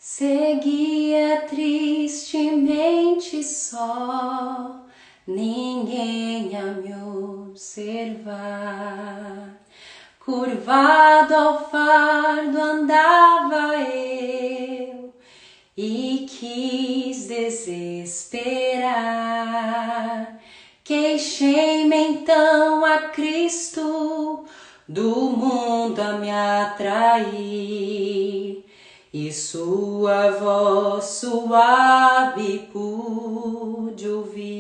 Seguia tristemente só, ninguém a me observar. Curvado ao fardo andava eu e quis desesperar. Queixei-me então a Cristo do mundo a me atrair, e sua voz suave pude ouvir.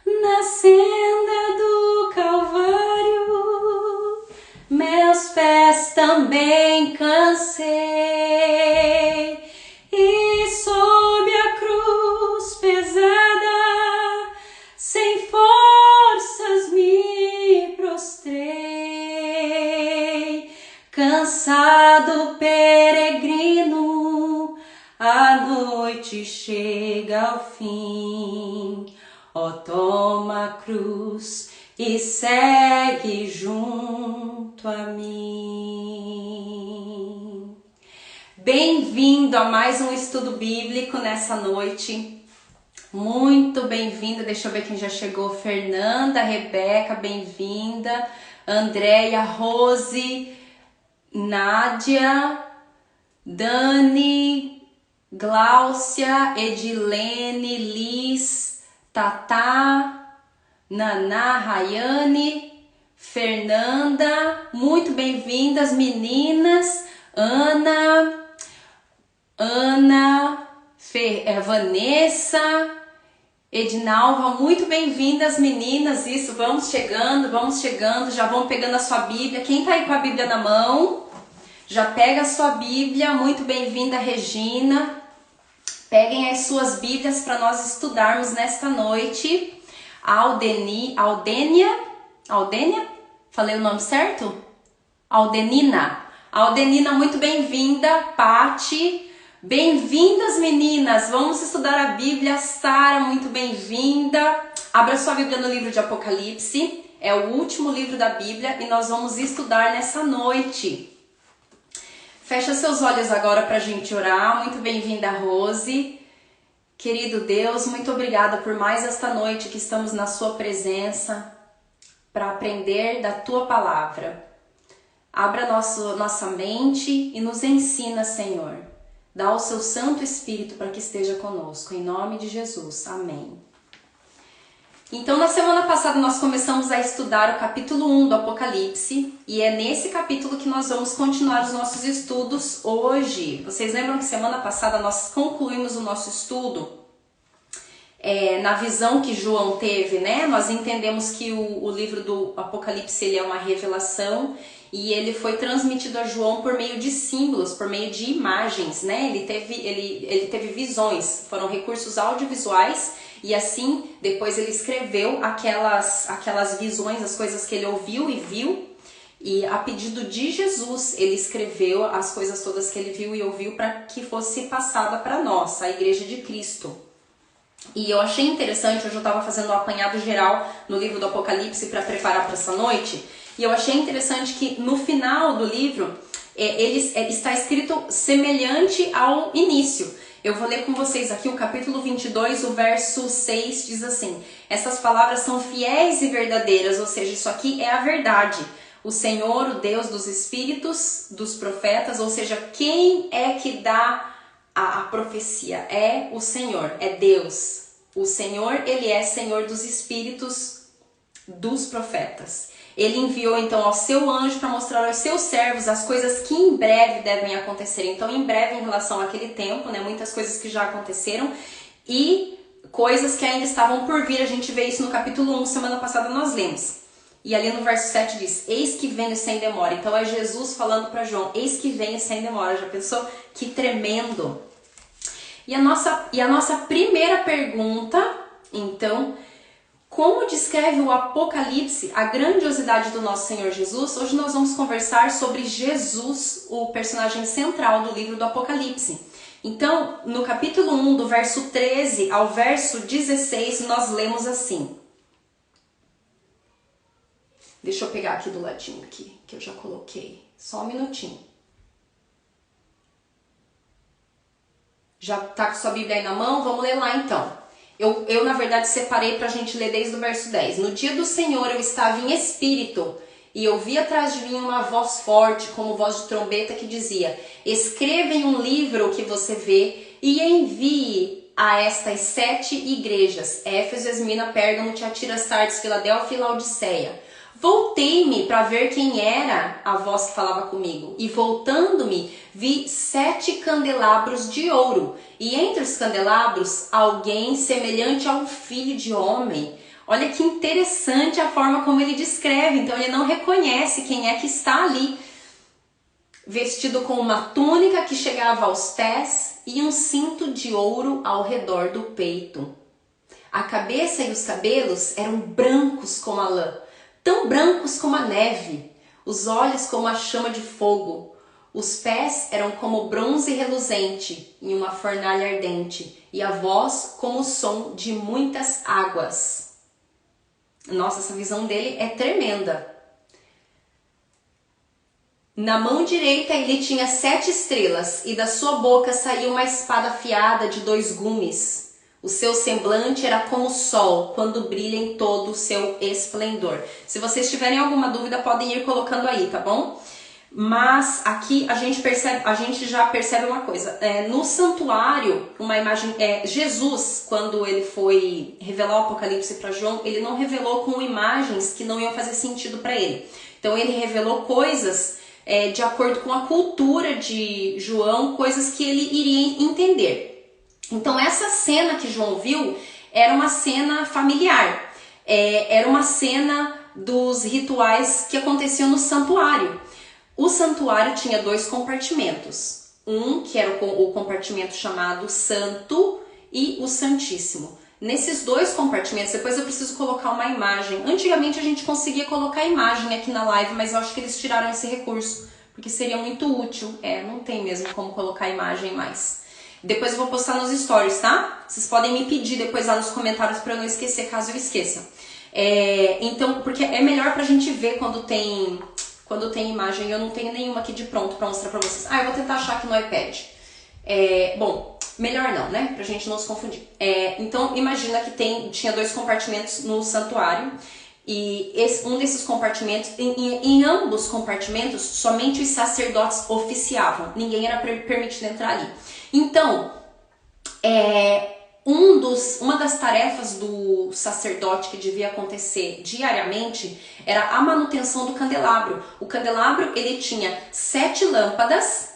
Na senda do Calvário, meus pés também cansei, e sob a cruz pesada, sem forças me prostrei. Cansado peregrino, a noite chega ao fim. Ó, toma a cruz e segue junto a mim. Bem-vindo a mais um estudo bíblico nessa noite. Muito bem-vinda. Deixa eu ver quem já chegou. Fernanda, Rebeca, bem-vinda. Andréia, Rose, Nádia, Dani, Gláucia, Edilene, Liz, Tatá, Naná, Rayane, Fernanda, muito bem-vindas, meninas. Ana, Vanessa, Edinalva, muito bem-vindas, meninas. Isso, vamos chegando, já vão pegando a sua Bíblia. Quem tá aí com a Bíblia na mão, já pega a sua Bíblia. Muito bem-vinda, Regina. Peguem as suas Bíblias para nós estudarmos nesta noite. Aldênia, falei o nome certo? Aldenina, muito bem-vinda. Pati, bem-vindas, meninas. Vamos estudar a Bíblia. Sara, muito bem-vinda. Abra sua Bíblia no livro de Apocalipse. É o último livro da Bíblia e nós vamos estudar nessa noite. Fecha seus olhos agora para a gente orar. Muito bem-vinda, Rose. Querido Deus, muito obrigada por mais esta noite que estamos na sua presença para aprender da tua palavra. Abra nossa mente e nos ensina, Senhor. Dá o seu Santo Espírito para que esteja conosco. Em nome de Jesus. Amém. Então, na semana passada nós começamos a estudar o capítulo 1 do Apocalipse e é nesse capítulo que nós vamos continuar os nossos estudos hoje. Vocês lembram que semana passada nós concluímos o nosso estudo na visão que João teve, né? Nós entendemos que o livro do Apocalipse ele é uma revelação e ele foi transmitido a João por meio de símbolos, por meio de imagens, né? Ele teve visões, foram recursos audiovisuais. E assim, depois ele escreveu aquelas visões, as coisas que ele ouviu e viu. E a pedido de Jesus, ele escreveu as coisas todas que ele viu e ouviu para que fosse passada para nós, a Igreja de Cristo. E eu achei interessante, hoje eu estava fazendo um apanhado geral no livro do Apocalipse para preparar para essa noite. E eu achei interessante que no final do livro, está escrito semelhante ao início. Eu vou ler com vocês aqui o capítulo 22, o verso 6, diz assim: essas palavras são fiéis e verdadeiras, ou seja, isso aqui é a verdade. O Senhor, o Deus dos espíritos, dos profetas, ou seja, quem é que dá a profecia? É o Senhor, é Deus. O Senhor, ele é Senhor dos espíritos dos profetas. Ele enviou então ao seu anjo para mostrar aos seus servos as coisas que em breve devem acontecer. Então, em breve, em relação àquele tempo, né, muitas coisas que já aconteceram e coisas que ainda estavam por vir. A gente vê isso no capítulo 1, semana passada nós lemos. E ali no verso 7 diz: eis que venho sem demora. Então é Jesus falando para João: eis que venho sem demora. Já pensou? Que tremendo! E a nossa primeira pergunta, então, como descreve o Apocalipse a grandiosidade do nosso Senhor Jesus? Hoje nós vamos conversar sobre Jesus, o personagem central do livro do Apocalipse. Então, no capítulo 1, do verso 13 ao verso 16, nós lemos assim. Deixa eu pegar aqui do ladinho aqui, que eu já coloquei. Só um minutinho. Já tá com sua Bíblia aí na mão? Vamos ler lá então. Eu na verdade, separei pra gente ler desde o verso 10. No dia do Senhor eu estava em espírito e ouvi atrás de mim uma voz forte, como voz de trombeta, que dizia: escreva em um livro o que você vê e envie a estas 7 igrejas: Éfeso, Esmirna, Pérgamo, Tiatira, Sardes, Filadélfia e Laodiceia. Voltei-me para ver quem era a voz que falava comigo, e voltando-me, vi 7 candelabros de ouro, e entre os candelabros, alguém semelhante a um filho de homem. Olha que interessante a forma como ele descreve, então ele não reconhece quem é que está ali. Vestido com uma túnica que chegava aos pés e um cinto de ouro ao redor do peito. A cabeça e os cabelos eram brancos como a lã, tão brancos como a neve, os olhos como a chama de fogo, os pés eram como bronze reluzente em uma fornalha ardente, e a voz como o som de muitas águas. Nossa, essa visão dele é tremenda. Na mão direita ele tinha 7 estrelas, e da sua boca saía uma espada afiada de 2 gumes. O seu semblante era como o sol, quando brilha em todo o seu esplendor. Se vocês tiverem alguma dúvida, podem ir colocando aí, tá bom? Mas aqui a gente já percebe uma coisa. No santuário, uma imagem... Jesus, quando ele foi revelar o Apocalipse para João, ele não revelou com imagens que não iam fazer sentido para ele. Então ele revelou coisas de acordo com a cultura de João, coisas que ele iria entender. Então essa cena que João viu era uma cena familiar, era uma cena dos rituais que aconteciam no santuário. O santuário tinha 2 compartimentos, um que era o compartimento chamado Santo e o Santíssimo. Nesses 2 compartimentos, depois eu preciso colocar uma imagem. Antigamente a gente conseguia colocar imagem aqui na live, mas eu acho que eles tiraram esse recurso, porque seria muito útil. Não tem mesmo como colocar imagem mais. Depois eu vou postar nos stories, tá? Vocês podem me pedir depois lá nos comentários para eu não esquecer, caso eu esqueça. Então, porque é melhor pra gente ver quando tem imagem. Eu não tenho nenhuma aqui de pronto pra mostrar pra vocês. Eu vou tentar achar aqui no iPad. Bom, melhor não, né? Pra gente não se confundir. Então, imagina que tinha 2 compartimentos no santuário. E um desses compartimentos, em ambos compartimentos, somente os sacerdotes oficiavam. Ninguém era permitido entrar ali. Então, uma das tarefas do sacerdote que devia acontecer diariamente era a manutenção do candelabro. O candelabro, ele tinha 7 lâmpadas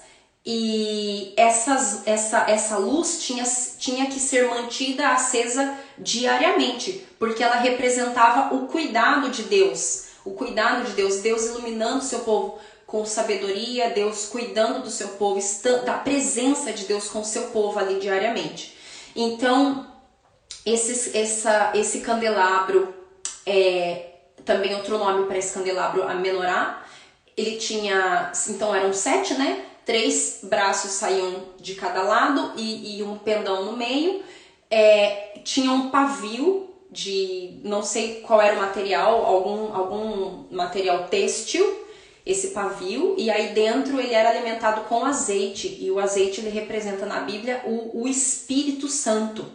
e essa luz tinha que ser mantida acesa diariamente, porque ela representava o cuidado de Deus. O cuidado de Deus, Deus iluminando o seu povo com sabedoria, Deus cuidando do seu povo, da presença de Deus com o seu povo ali diariamente. Então, esse candelabro, também outro nome para esse candelabro, a menorá, ele tinha, então eram 7, né? 3 braços saíam de cada lado e um pendão no meio. Tinha um pavio de, não sei qual era o material, algum material têxtil, esse pavio, e aí dentro ele era alimentado com azeite, e o azeite ele representa na Bíblia o Espírito Santo.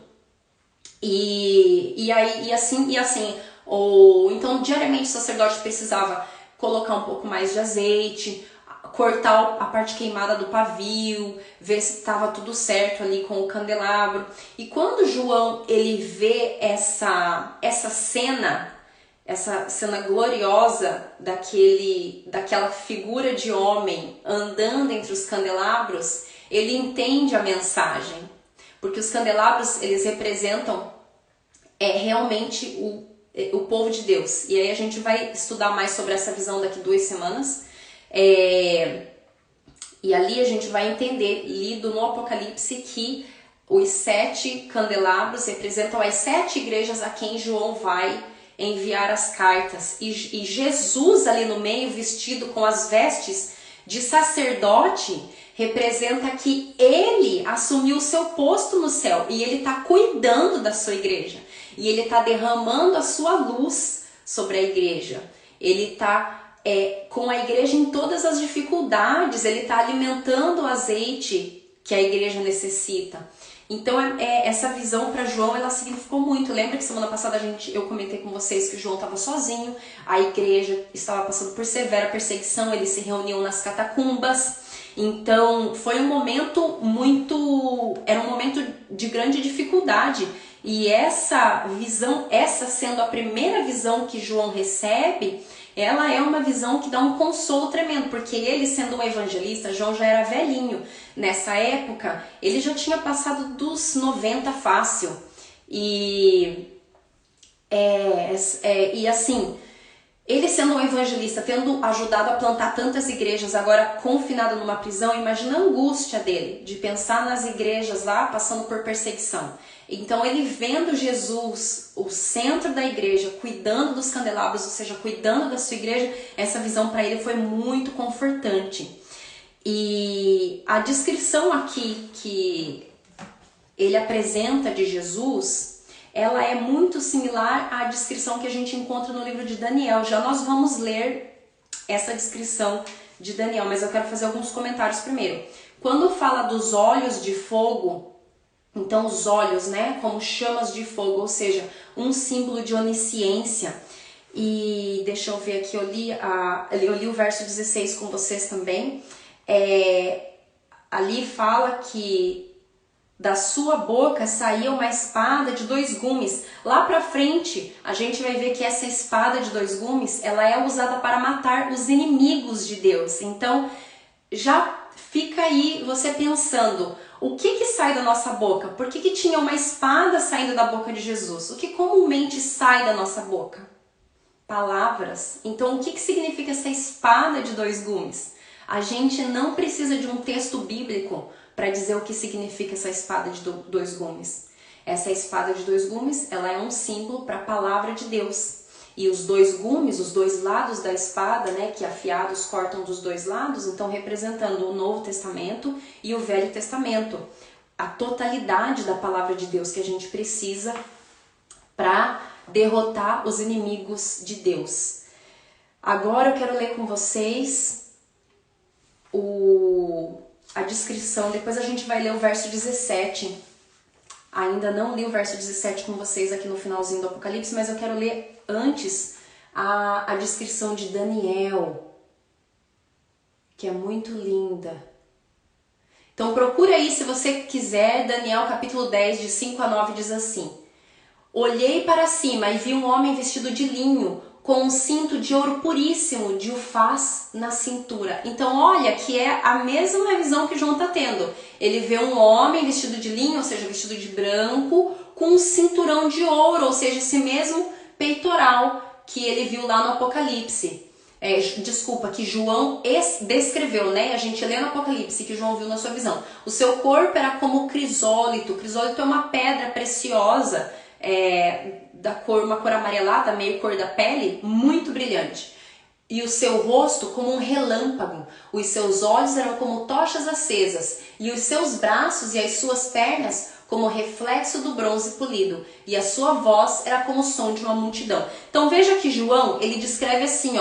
Então diariamente o sacerdote precisava colocar um pouco mais de azeite, cortar a parte queimada do pavio, ver se estava tudo certo ali com o candelabro. E quando João ele vê essa cena gloriosa daquela figura de homem andando entre os candelabros, ele entende a mensagem, porque os candelabros eles representam realmente o povo de Deus. E aí a gente vai estudar mais sobre essa visão daqui 2 semanas. E ali a gente vai entender, lido no Apocalipse, que os 7 candelabros representam as 7 igrejas a quem João vai enviar as cartas. E Jesus ali no meio, vestido com as vestes de sacerdote, representa que ele assumiu o seu posto no céu e ele está cuidando da sua igreja. E ele está derramando a sua luz sobre a igreja. Ele está com a igreja em todas as dificuldades, ele está alimentando o azeite que a igreja necessita. Então essa visão para João, ela significou muito. Lembra que semana passada eu comentei com vocês que João estava sozinho, a igreja estava passando por severa perseguição, eles se reuniam nas catacumbas. Então foi um momento era um momento de grande dificuldade. E essa visão, essa sendo a primeira visão que João recebe, ela é uma visão que dá um consolo tremendo, porque ele, sendo um evangelista, João já era velhinho. Nessa época, ele já tinha passado dos 90 fácil. E assim, ele sendo um evangelista, tendo ajudado a plantar tantas igrejas, agora confinado numa prisão, imagina a angústia dele, de pensar nas igrejas lá passando por perseguição. Então ele vendo Jesus, o centro da igreja, cuidando dos candelabros, ou seja, cuidando da sua igreja, essa visão para ele foi muito confortante. E a descrição aqui que ele apresenta de Jesus, ela é muito similar à descrição que a gente encontra no livro de Daniel. Já nós vamos ler essa descrição de Daniel, mas eu quero fazer alguns comentários primeiro. Quando fala dos olhos de fogo, então os olhos, né, como chamas de fogo, ou seja, um símbolo de onisciência. E deixa eu ver aqui, eu li o verso 16 com vocês também. Ali fala que da sua boca saía uma espada de 2 gumes. Lá pra frente, a gente vai ver que essa espada de 2 gumes, ela é usada para matar os inimigos de Deus. Então, já fica aí você pensando, o que sai da nossa boca? Por que tinha uma espada saindo da boca de Jesus? O que comumente sai da nossa boca? Palavras. Então, o que significa essa espada de 2 gumes? A gente não precisa de um texto bíblico para dizer o que significa essa espada de 2 gumes. Essa espada de 2 gumes, ela é um símbolo para a palavra de Deus. E os 2 gumes, os 2 lados da espada, né, que afiados cortam dos 2 lados, então representando o Novo Testamento e o Velho Testamento. A totalidade da palavra de Deus que a gente precisa para derrotar os inimigos de Deus. Agora eu quero ler com vocês a descrição, depois a gente vai ler o verso 17. Ainda não li o verso 17 com vocês aqui no finalzinho do Apocalipse, mas eu quero ler antes a descrição de Daniel, que é muito linda. Então procura aí, se você quiser, Daniel capítulo 10, de 5 a 9, diz assim: Olhei para cima e vi um homem vestido de linho, com um cinto de ouro puríssimo de ufaz na cintura. Então olha que é a mesma visão que João está tendo. Ele vê um homem vestido de linho, ou seja, vestido de branco, com um cinturão de ouro, ou seja, esse mesmo peitoral que ele viu lá no Apocalipse. Que João descreveu, né? A gente lê no Apocalipse que João viu na sua visão. O seu corpo era como crisólito. Crisólito é uma pedra preciosa, uma cor amarelada, meio cor da pele, muito brilhante. E o seu rosto como um relâmpago, os seus olhos eram como tochas acesas, e os seus braços e as suas pernas como reflexo do bronze polido, e a sua voz era como o som de uma multidão. Então veja que João, ele descreve assim,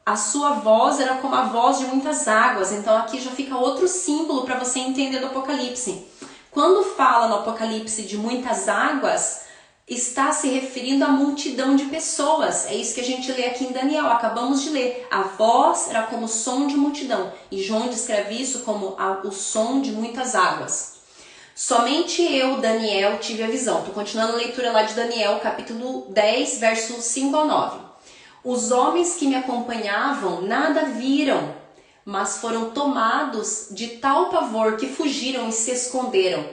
a sua voz era como a voz de muitas águas. Então aqui já fica outro símbolo para você entender do Apocalipse. Quando fala no Apocalipse de muitas águas, está se referindo à multidão de pessoas. É isso que a gente lê aqui em Daniel, acabamos de ler. A voz era como o som de multidão. E João descreve isso como o som de muitas águas. Somente eu, Daniel, tive a visão. Estou continuando a leitura lá de Daniel, capítulo 10, versos 5 ao 9. Os homens que me acompanhavam nada viram, mas foram tomados de tal pavor que fugiram e se esconderam.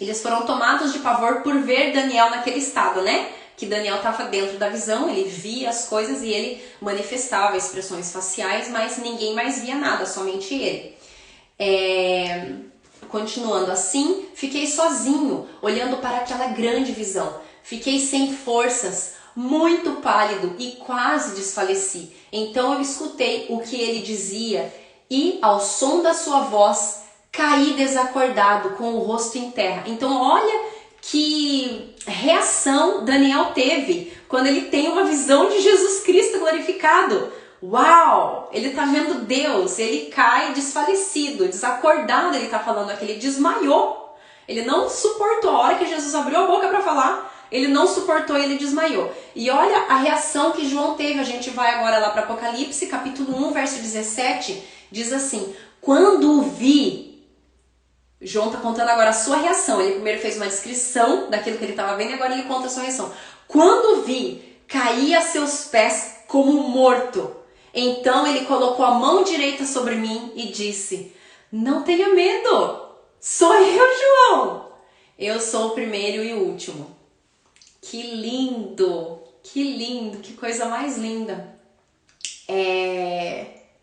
Eles foram tomados de pavor por ver Daniel naquele estado, né? Que Daniel estava dentro da visão, ele via as coisas e ele manifestava expressões faciais, mas ninguém mais via nada, somente ele. Continuando assim, fiquei sozinho, olhando para aquela grande visão. Fiquei sem forças, muito pálido e quase desfaleci. Então eu escutei o que ele dizia e, ao som da sua voz, caí desacordado, com o rosto em terra. Então olha que reação Daniel teve quando ele tem uma visão de Jesus Cristo glorificado. Uau! Ele está vendo Deus, ele cai desfalecido, desacordado, ele está falando aqui, ele desmaiou. Ele não suportou. A hora que Jesus abriu a boca para falar, ele não suportou e ele desmaiou. E olha a reação que João teve. A gente vai agora lá para Apocalipse, capítulo 1, verso 17. Diz assim: quando vi... João está contando agora a sua reação. Ele primeiro fez uma descrição daquilo que ele estava vendo e agora ele conta a sua reação. Quando vi, caí a seus pés como morto. Então ele colocou a mão direita sobre mim e disse: não tenha medo, sou eu, João. Eu sou o primeiro e o último. Que lindo, que coisa mais linda.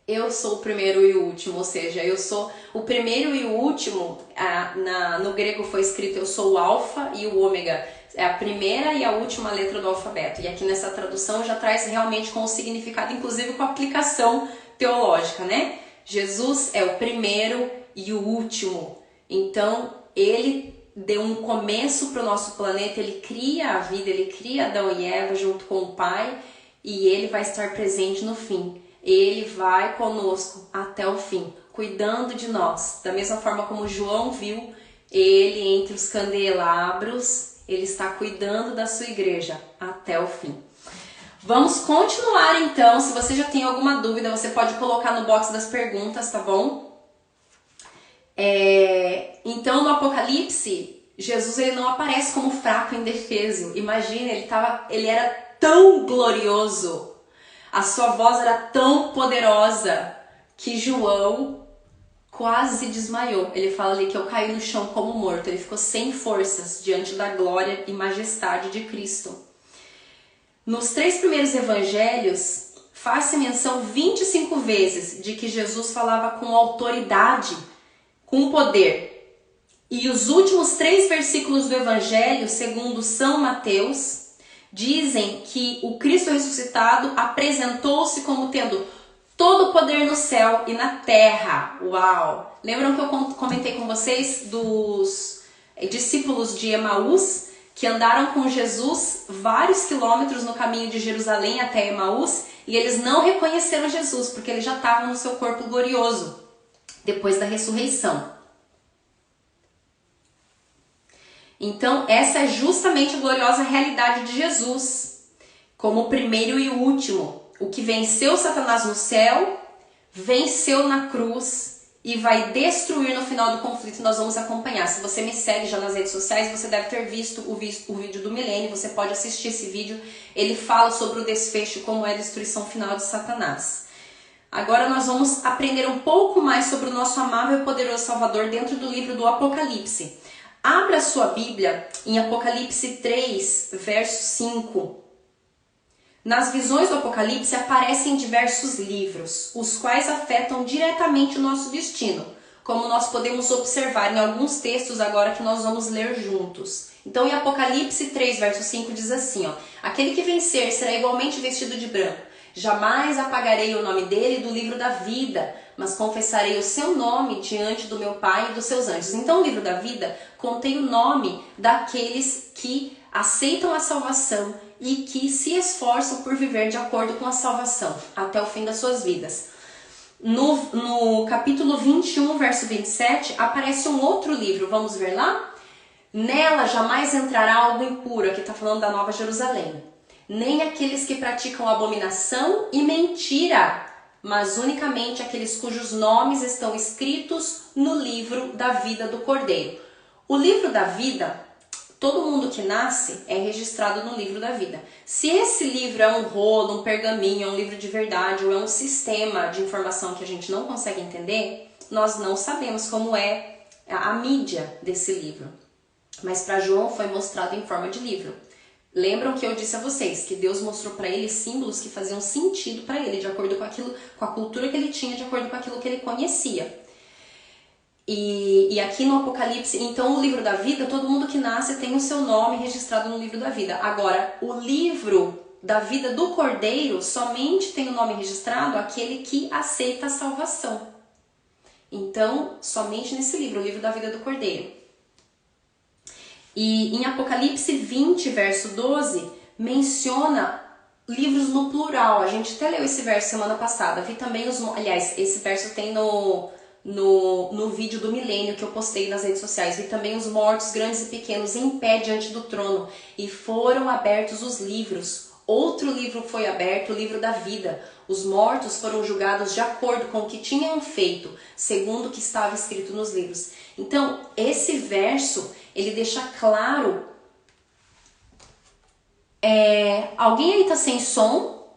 Eu sou o primeiro e o último, ou seja, eu sou o primeiro e o último. No grego foi escrito eu sou o alfa e o ômega. É a primeira e a última letra do alfabeto. E aqui nessa tradução já traz realmente com o significado, inclusive com a aplicação teológica, né? Jesus é o primeiro e o último. Então, ele deu um começo para o nosso planeta, ele cria a vida, ele cria Adão e Eva junto com o Pai e ele vai estar presente no fim. Ele vai conosco até o fim, cuidando de nós. Da mesma forma como João viu, ele entre os candelabros, ele está cuidando da sua igreja até o fim. Vamos continuar então. Se você já tem alguma dúvida, você pode colocar no box das perguntas, tá bom? Então no Apocalipse, Jesus ele não aparece como fraco e indefeso. Imagina, ele era tão glorioso, a sua voz era tão poderosa que João quase desmaiou. Ele fala ali que eu caí no chão como morto. Ele ficou sem forças diante da glória e majestade de Cristo. Nos 3 primeiros evangelhos, faz-se menção 25 vezes de que Jesus falava com autoridade, com poder. E os últimos 3 versículos do evangelho, segundo São Mateus, dizem que o Cristo ressuscitado apresentou-se como tendo todo o poder no céu e na terra. Uau! Lembram que eu comentei com vocês dos discípulos de Emaús que andaram com Jesus vários quilômetros no caminho de Jerusalém até Emaús e eles não reconheceram Jesus porque ele já estava no seu corpo glorioso depois da ressurreição. Então, essa é justamente a gloriosa realidade de Jesus, como o primeiro e o último. O que venceu Satanás no céu, venceu na cruz e vai destruir no final do conflito. Nós vamos acompanhar. Se você me segue já nas redes sociais, você deve ter visto o vídeo do milênio. Você pode assistir esse vídeo. Ele fala sobre o desfecho, como é a destruição final de Satanás. Agora nós vamos aprender um pouco mais sobre o nosso amável e poderoso Salvador dentro do livro do Apocalipse. Abra sua Bíblia em Apocalipse 3, verso 5. Nas visões do Apocalipse aparecem diversos livros, os quais afetam diretamente o nosso destino, como nós podemos observar em alguns textos agora que nós vamos ler juntos. Então em Apocalipse 3, verso 5 diz assim, aquele que vencer será igualmente vestido de branco. Jamais apagarei o nome dele do livro da vida, mas confessarei o seu nome diante do meu Pai e dos seus anjos. Então o livro da vida contém o nome daqueles que aceitam a salvação e que se esforçam por viver de acordo com a salvação até o fim das suas vidas. No capítulo 21, verso 27, aparece um outro livro, vamos ver lá? Nela jamais entrará algo impuro, aqui está falando da Nova Jerusalém, nem aqueles que praticam abominação e mentira, mas unicamente aqueles cujos nomes estão escritos no livro da vida do Cordeiro. O livro da vida, todo mundo que nasce é registrado no livro da vida. Se esse livro é um rolo, um pergaminho, é um livro de verdade ou é um sistema de informação que a gente não consegue entender, nós não sabemos como é a mídia desse livro. Mas para João foi mostrado em forma de livro. Lembram que eu disse a vocês que Deus mostrou para ele símbolos que faziam sentido para ele, de acordo com aquilo, com a cultura que ele tinha, de acordo com aquilo que ele conhecia. E aqui no Apocalipse, então o livro da vida, todo mundo que nasce tem o seu nome registrado no livro da vida. Agora, o livro da vida do Cordeiro somente tem o nome registrado aquele que aceita a salvação. Então, somente nesse livro, o livro da vida do Cordeiro. E em Apocalipse 20, verso 12, menciona livros no plural. A gente até leu esse verso semana passada. Vi também aliás, esse verso tem no vídeo do milênio que eu postei nas redes sociais. Vi também os mortos, grandes e pequenos, em pé diante do trono, e foram abertos os livros. Outro livro foi aberto, o livro da vida. Os mortos foram julgados de acordo com o que tinham feito, segundo o que estava escrito nos livros. Então, esse verso, ele deixa claro... alguém aí tá sem som?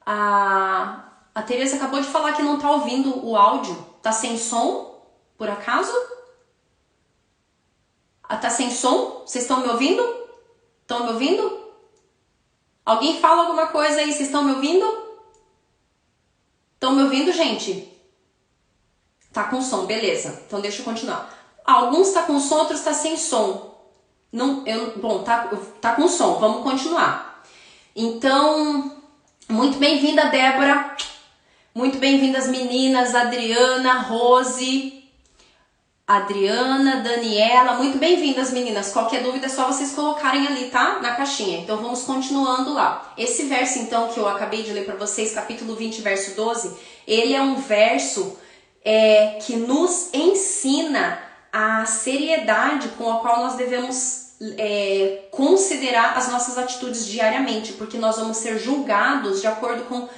A Tereza acabou de falar que não tá ouvindo o áudio. Tá sem som, por acaso? Tá sem som? Vocês estão me ouvindo? Estão me ouvindo? Alguém fala alguma coisa aí, vocês estão me ouvindo? Estão me ouvindo, gente? Tá com som, beleza. Então deixa eu continuar. Alguns tá com som, outros tá sem som. Bom, tá com som, vamos continuar. Então, muito bem-vinda, Débora. Muito bem-vindas, meninas. Adriana, Rose... Adriana, Daniela, muito bem-vindas, meninas. Qualquer dúvida é só vocês colocarem ali, tá? Na caixinha. Então vamos continuando lá. Esse verso, então, que eu acabei de ler para vocês, capítulo 20, verso 12, ele é um verso que nos ensina a seriedade com a qual nós devemos considerar as nossas atitudes diariamente, porque nós vamos ser julgados de acordo com...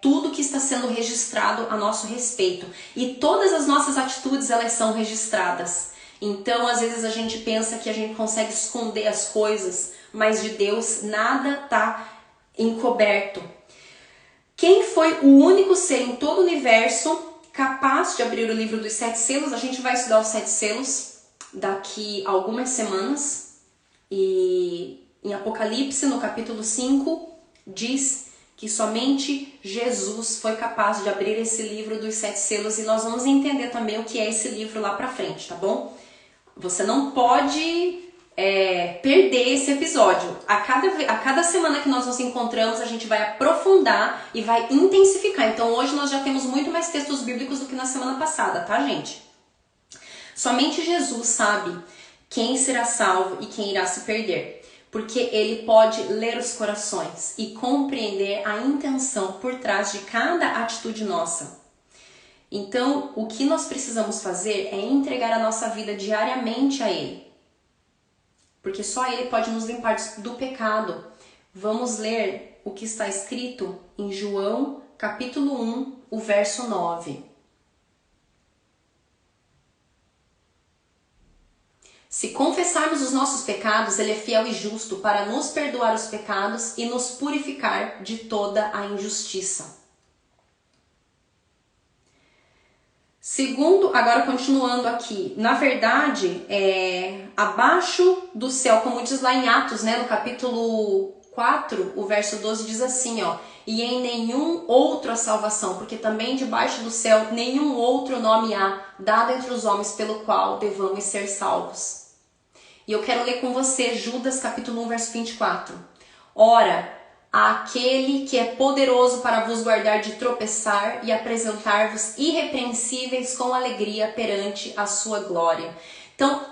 tudo que está sendo registrado a nosso respeito. E todas as nossas atitudes, elas são registradas. Então, às vezes a gente pensa que a gente consegue esconder as coisas, mas de Deus nada está encoberto. Quem foi o único ser em todo o universo capaz de abrir o livro dos 7 selos? A gente vai estudar os 7 selos daqui a algumas semanas. E em Apocalipse, no capítulo 5, diz que somente Jesus foi capaz de abrir esse livro dos 7 selos, e nós vamos entender também o que é esse livro lá pra frente, tá bom? Você não pode perder esse episódio. A cada semana que nós nos encontramos, a gente vai aprofundar e vai intensificar. Então hoje nós já temos muito mais textos bíblicos do que na semana passada, tá, gente? Somente Jesus sabe quem será salvo e quem irá se perder, porque ele pode ler os corações e compreender a intenção por trás de cada atitude nossa. Então, o que nós precisamos fazer é entregar a nossa vida diariamente a ele, porque só ele pode nos limpar do pecado. Vamos ler o que está escrito em João, capítulo 1, o verso 9. Se confessarmos os nossos pecados, ele é fiel e justo para nos perdoar os pecados e nos purificar de toda a injustiça. Segundo, agora continuando aqui, na verdade, abaixo do céu, como diz lá em Atos, né, no capítulo 4, o verso 12 diz assim, ó, e em nenhum outro a salvação, porque também debaixo do céu nenhum outro nome há, dado entre os homens pelo qual devamos ser salvos. E eu quero ler com você Judas capítulo 1, verso 24. Ora, aquele que é poderoso para vos guardar de tropeçar e apresentar-vos irrepreensíveis com alegria perante a sua glória. Então,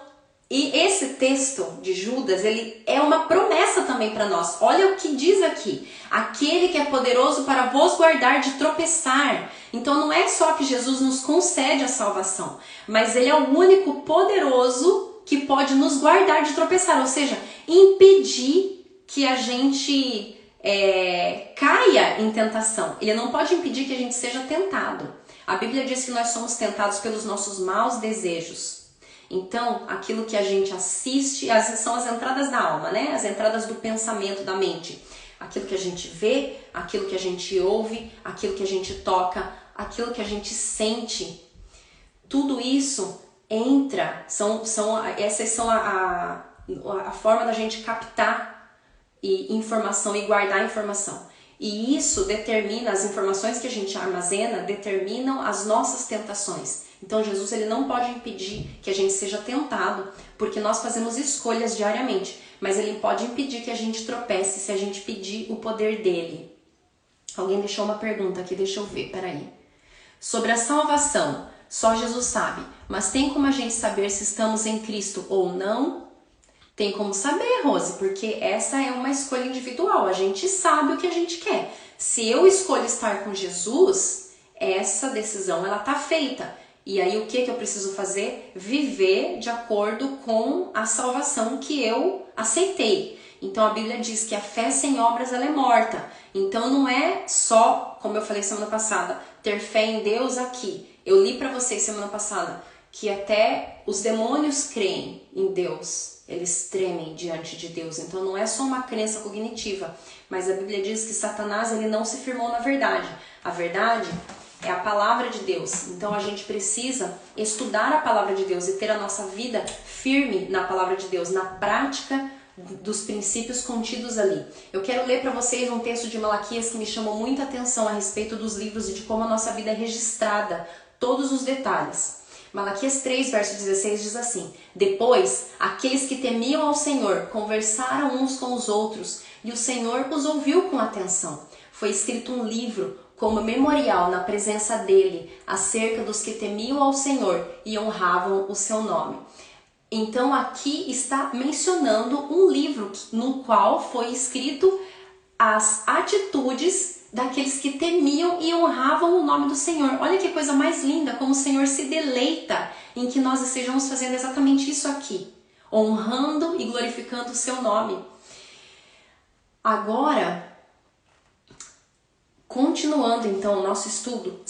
e esse texto de Judas, ele é uma promessa também para nós. Olha o que diz aqui. Aquele que é poderoso para vos guardar de tropeçar. Então não é só que Jesus nos concede a salvação, mas ele é o único poderoso que pode nos guardar de tropeçar, ou seja, impedir que a gente caia em tentação. Ele não pode impedir que a gente seja tentado. A Bíblia diz que nós somos tentados pelos nossos maus desejos. Então, aquilo que a gente assiste, são as entradas da alma, né? As entradas do pensamento, da mente. Aquilo que a gente vê, aquilo que a gente ouve, aquilo que a gente toca, aquilo que a gente sente. Tudo isso entra, essas são a forma da gente captar informação e guardar informação. E isso determina, as informações que a gente armazena determinam as nossas tentações. Então Jesus ele não pode impedir que a gente seja tentado, porque nós fazemos escolhas diariamente, mas ele pode impedir que a gente tropece se a gente pedir o poder dele. Alguém deixou uma pergunta aqui, deixa eu ver, peraí. Sobre a salvação, só Jesus sabe, mas tem como a gente saber se estamos em Cristo ou não? Tem como saber, Rose, porque essa é uma escolha individual, a gente sabe o que a gente quer. Se eu escolho estar com Jesus, essa decisão ela tá feita. E aí o que eu preciso fazer? Viver de acordo com a salvação que eu aceitei. Então a Bíblia diz que a fé sem obras ela é morta. Então não é só, como eu falei semana passada, ter fé em Deus aqui. Eu li para vocês semana passada que até os demônios creem em Deus. Eles tremem diante de Deus. Então não é só uma crença cognitiva, mas a Bíblia diz que Satanás ele não se firmou na verdade. A verdade é a palavra de Deus. Então a gente precisa estudar a palavra de Deus e ter a nossa vida firme na palavra de Deus, na prática dos princípios contidos ali. Eu quero ler para vocês um texto de Malaquias que me chamou muita atenção a respeito dos livros e de como a nossa vida é registrada, todos os detalhes. Malaquias 3, verso 16 diz assim: Depois, aqueles que temiam ao Senhor conversaram uns com os outros, e o Senhor os ouviu com atenção. Foi escrito um livro como memorial na presença dele, acerca dos que temiam ao Senhor e honravam o seu nome. Então aqui está mencionando um livro no qual foi escrito as atitudes daqueles que temiam e honravam o nome do Senhor. Olha que coisa mais linda, como o Senhor se deleita em que nós estejamos fazendo exatamente isso aqui, honrando e glorificando o seu nome. Agora, continuando então o nosso estudo,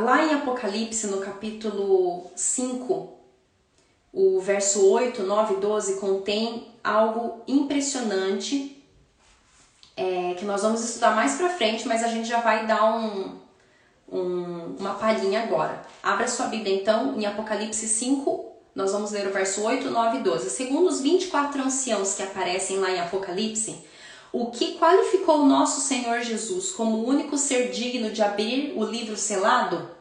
lá em Apocalipse, no capítulo 5, o verso 8, 9 e 12, contém algo impressionante que nós vamos estudar mais pra frente, mas a gente já vai dar uma palhinha agora. Abra sua Bíblia então em Apocalipse 5, nós vamos ler o verso 8, 9 e 12. Segundo os 24 anciãos que aparecem lá em Apocalipse, o que qualificou o nosso Senhor Jesus como o único ser digno de abrir o livro selado?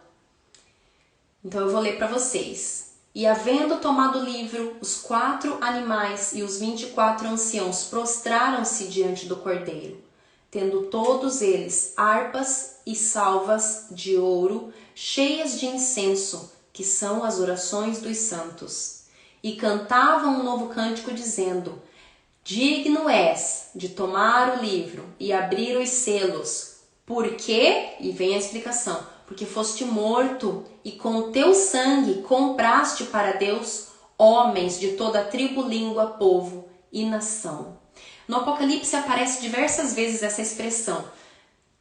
Então eu vou ler para vocês. E havendo tomado o livro, os 4 animais e os 24 anciãos prostraram-se diante do Cordeiro, tendo todos eles harpas e salvas de ouro, cheias de incenso, que são as orações dos santos. E cantavam um novo cântico, dizendo: Digno és de tomar o livro e abrir os selos, porque, e vem a explicação, porque foste morto e com o teu sangue compraste para Deus homens de toda tribo, língua, povo e nação. No Apocalipse aparece diversas vezes essa expressão,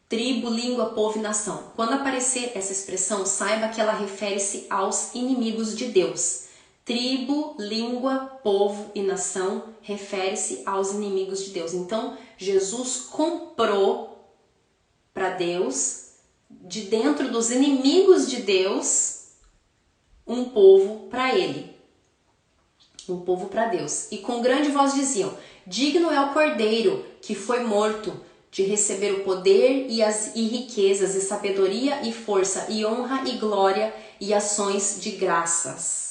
tribo, língua, povo e nação. Quando aparecer essa expressão, saiba que ela refere-se aos inimigos de Deus. Tribo, língua, povo e nação refere-se aos inimigos de Deus. Então, Jesus comprou para Deus, de dentro dos inimigos de Deus, um povo para ele. Um povo para Deus. E com grande voz diziam: Digno é o Cordeiro que foi morto de receber o poder e riquezas e sabedoria e força e honra e glória e ações de graças.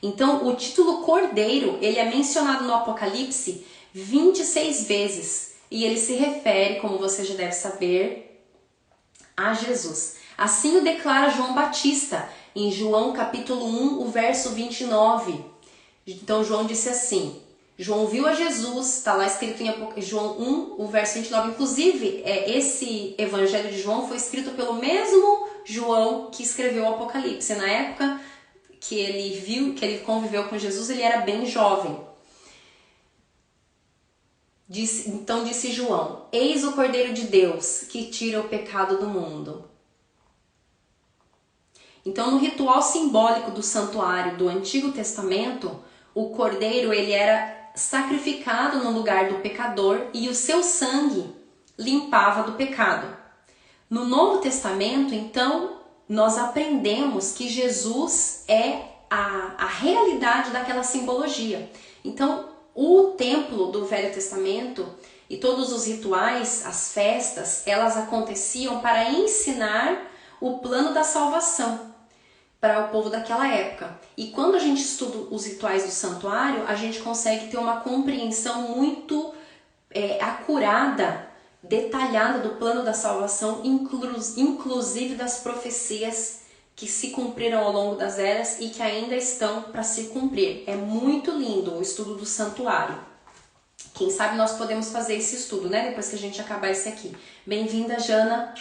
Então, o título Cordeiro, ele é mencionado no Apocalipse 26 vezes. E ele se refere, como você já deve saber, a Jesus. Assim o declara João Batista, em João capítulo 1, o verso 29. Então, João disse assim, João viu a Jesus, está lá escrito em João 1, o verso 29. Inclusive, esse evangelho de João foi escrito pelo mesmo João que escreveu o Apocalipse. Na época que ele conviveu com Jesus, ele era bem jovem. Então disse João: Eis o Cordeiro de Deus, que tira o pecado do mundo. Então, no ritual simbólico do santuário do Antigo Testamento, o cordeiro ele era sacrificado no lugar do pecador e o seu sangue limpava do pecado. No Novo Testamento, então, nós aprendemos que Jesus é a realidade daquela simbologia. Então, o templo do Velho Testamento e todos os rituais, as festas, elas aconteciam para ensinar o plano da salvação para o povo daquela época. E quando a gente estuda os rituais do santuário, a gente consegue ter uma compreensão muito acurada, detalhada do plano da salvação, inclusive das profecias que se cumpriram ao longo das eras e que ainda estão para se cumprir. É muito lindo o estudo do santuário. Quem sabe nós podemos fazer esse estudo, né? Depois que a gente acabar esse aqui. Bem-vinda, Jana.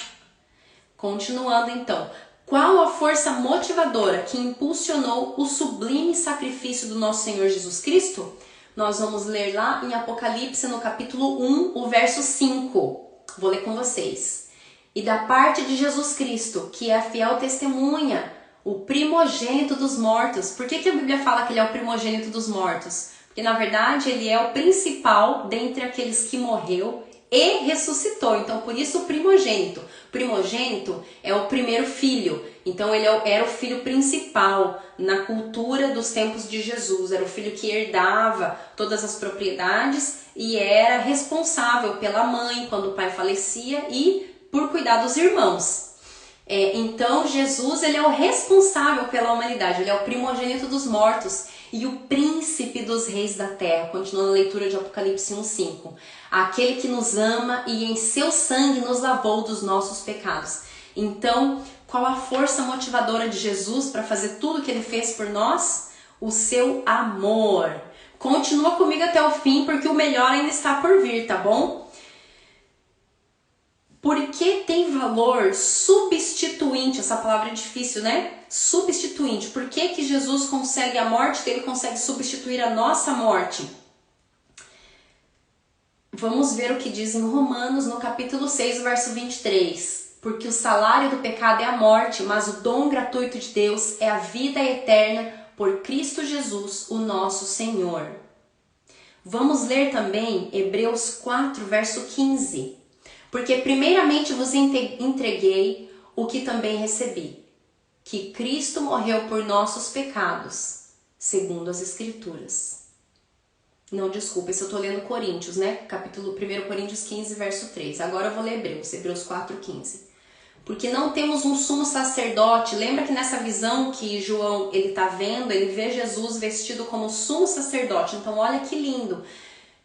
Continuando, então. Qual a força motivadora que impulsionou o sublime sacrifício do nosso Senhor Jesus Cristo? Nós vamos ler lá em Apocalipse, no capítulo 1, o verso 5. Vou ler com vocês. E da parte de Jesus Cristo, que é a fiel testemunha, o primogênito dos mortos. Por que a Bíblia fala que ele é o primogênito dos mortos? Porque, na verdade, ele é o principal dentre aqueles que morreu e ressuscitou. Então, por isso o primogênito. Primogênito é o primeiro filho. Então, ele era o filho principal na cultura dos tempos de Jesus. Era o filho que herdava todas as propriedades e era responsável pela mãe quando o pai falecia e por cuidar dos irmãos. Então, Jesus, ele é o responsável pela humanidade. Ele é o primogênito dos mortos e o príncipe dos reis da terra. Continuando a leitura de Apocalipse 1:5. Aquele que nos ama e em seu sangue nos lavou dos nossos pecados. Então, qual a força motivadora de Jesus para fazer tudo que ele fez por nós? O seu amor. Continua comigo até o fim, porque o melhor ainda está por vir, tá bom? Porque tem valor substituinte, essa palavra é difícil, né? Substituinte. Por que Jesus consegue, a morte dele consegue substituir a nossa morte? Vamos ver o que diz em Romanos, no capítulo 6, verso 23. Porque o salário do pecado é a morte, mas o dom gratuito de Deus é a vida eterna por Cristo Jesus, o nosso Senhor. Vamos ler também Hebreus 4, verso 15. Porque primeiramente vos entreguei o que também recebi, que Cristo morreu por nossos pecados, segundo as Escrituras. Não, desculpa, esse eu estou lendo Coríntios, né? Capítulo 1 Coríntios 15, verso 3. Agora eu vou ler Hebreus 4, 15. Porque não temos um sumo sacerdote. Lembra que nessa visão que João ele está vendo, ele vê Jesus vestido como sumo sacerdote. Então olha que lindo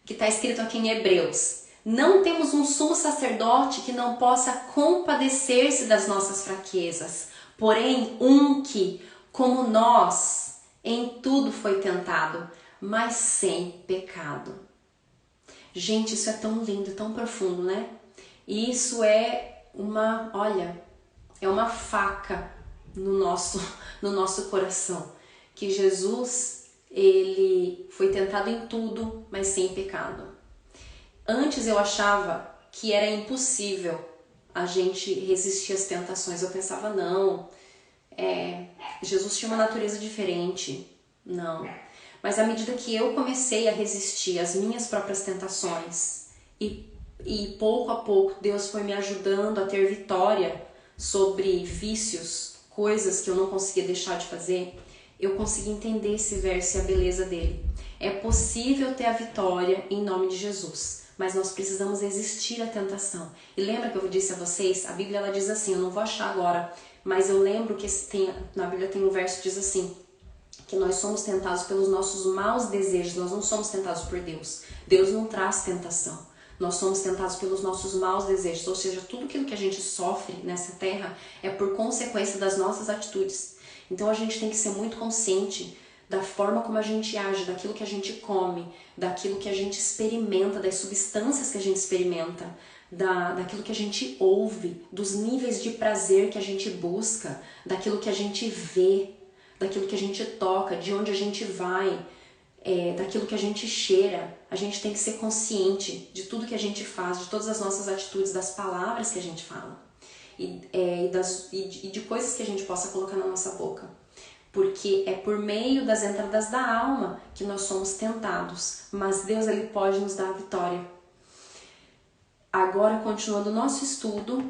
que está escrito aqui em Hebreus. Não temos um sumo sacerdote que não possa compadecer-se das nossas fraquezas, porém um que, como nós, em tudo foi tentado, mas sem pecado. Gente, isso é tão lindo, tão profundo, né? E isso é é uma faca no nosso coração, que Jesus, ele foi tentado em tudo, mas sem pecado. Antes eu achava que era impossível a gente resistir às tentações. Eu pensava, não, Jesus tinha uma natureza diferente. Não. Mas à medida que eu comecei a resistir às minhas próprias tentações e pouco a pouco Deus foi me ajudando a ter vitória sobre vícios, coisas que eu não conseguia deixar de fazer, eu consegui entender esse verso e a beleza dele. É possível ter a vitória em nome de Jesus. Mas nós precisamos resistir à tentação. E lembra que eu disse a vocês, a Bíblia ela diz assim, eu não vou achar agora, mas eu lembro que na Bíblia tem um verso que diz assim, que nós somos tentados pelos nossos maus desejos, nós não somos tentados por Deus. Deus não traz tentação. Nós somos tentados pelos nossos maus desejos, ou seja, tudo aquilo que a gente sofre nessa terra é por consequência das nossas atitudes. Então a gente tem que ser muito consciente da forma como a gente age, daquilo que a gente come, daquilo que a gente experimenta, das substâncias que a gente experimenta, daquilo que a gente ouve, dos níveis de prazer que a gente busca, daquilo que a gente vê, daquilo que a gente toca, de onde a gente vai, daquilo que a gente cheira. A gente tem que ser consciente de tudo que a gente faz, de todas as nossas atitudes, das palavras que a gente fala e de coisas que a gente possa colocar na nossa boca. Porque é por meio das entradas da alma que nós somos tentados, mas Deus ele pode nos dar a vitória. Agora, continuando o nosso estudo,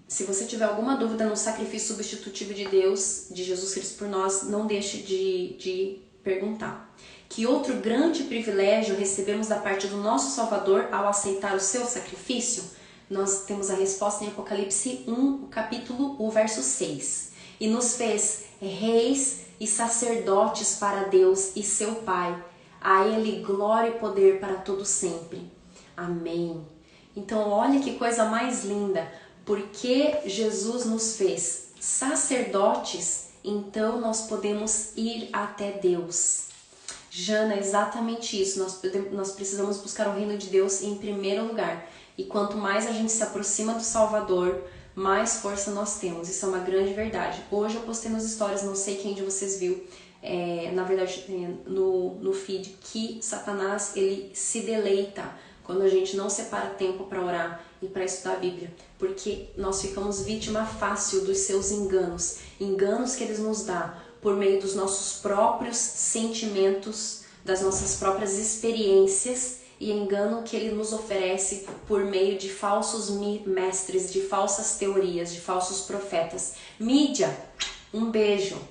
se você tiver alguma dúvida no sacrifício substitutivo de Deus, de Jesus Cristo por nós, não deixe de perguntar. Que outro grande privilégio recebemos da parte do nosso Salvador ao aceitar o seu sacrifício? Nós temos a resposta em Apocalipse 1, capítulo 1, verso 6. E nos fez reis e sacerdotes para Deus e seu Pai. A Ele glória e poder para todo sempre. Amém. Então olha que coisa mais linda. Porque Jesus nos fez sacerdotes, então nós podemos ir até Deus. Jana, é exatamente isso. Nós precisamos buscar o reino de Deus em primeiro lugar. E quanto mais a gente se aproxima do Salvador, mais força nós temos. Isso é uma grande verdade. Hoje eu postei nos stories, não sei quem de vocês viu, na verdade no feed, que Satanás ele se deleita quando a gente não separa tempo para orar e para estudar a Bíblia, porque nós ficamos vítima fácil dos seus enganos que eles nos dão por meio dos nossos próprios sentimentos, das nossas próprias experiências, e engano que ele nos oferece por meio de falsos mestres, de falsas teorias, de falsos profetas. Mídia, um beijo.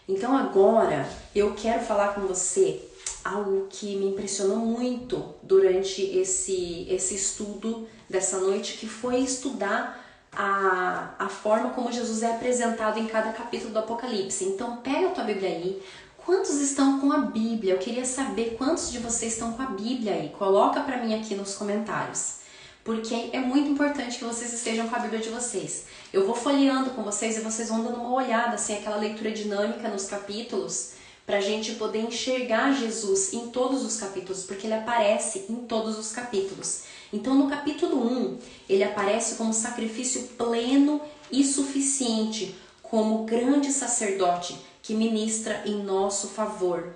Então agora eu quero falar com você algo que me impressionou muito durante esse estudo dessa noite, que foi estudar a forma como Jesus é apresentado em cada capítulo do Apocalipse. Então pega a tua Bíblia aí. Quantos estão com a Bíblia? Eu queria saber quantos de vocês estão com a Bíblia aí. Coloca pra mim aqui nos comentários, porque é muito importante que vocês estejam com a Bíblia de vocês. Eu vou folheando com vocês e vocês vão dando uma olhada, assim, aquela leitura dinâmica nos capítulos, pra gente poder enxergar Jesus em todos os capítulos, porque ele aparece em todos os capítulos. Então no capítulo 1, ele aparece como sacrifício pleno e suficiente, como grande sacerdote que ministra em nosso favor.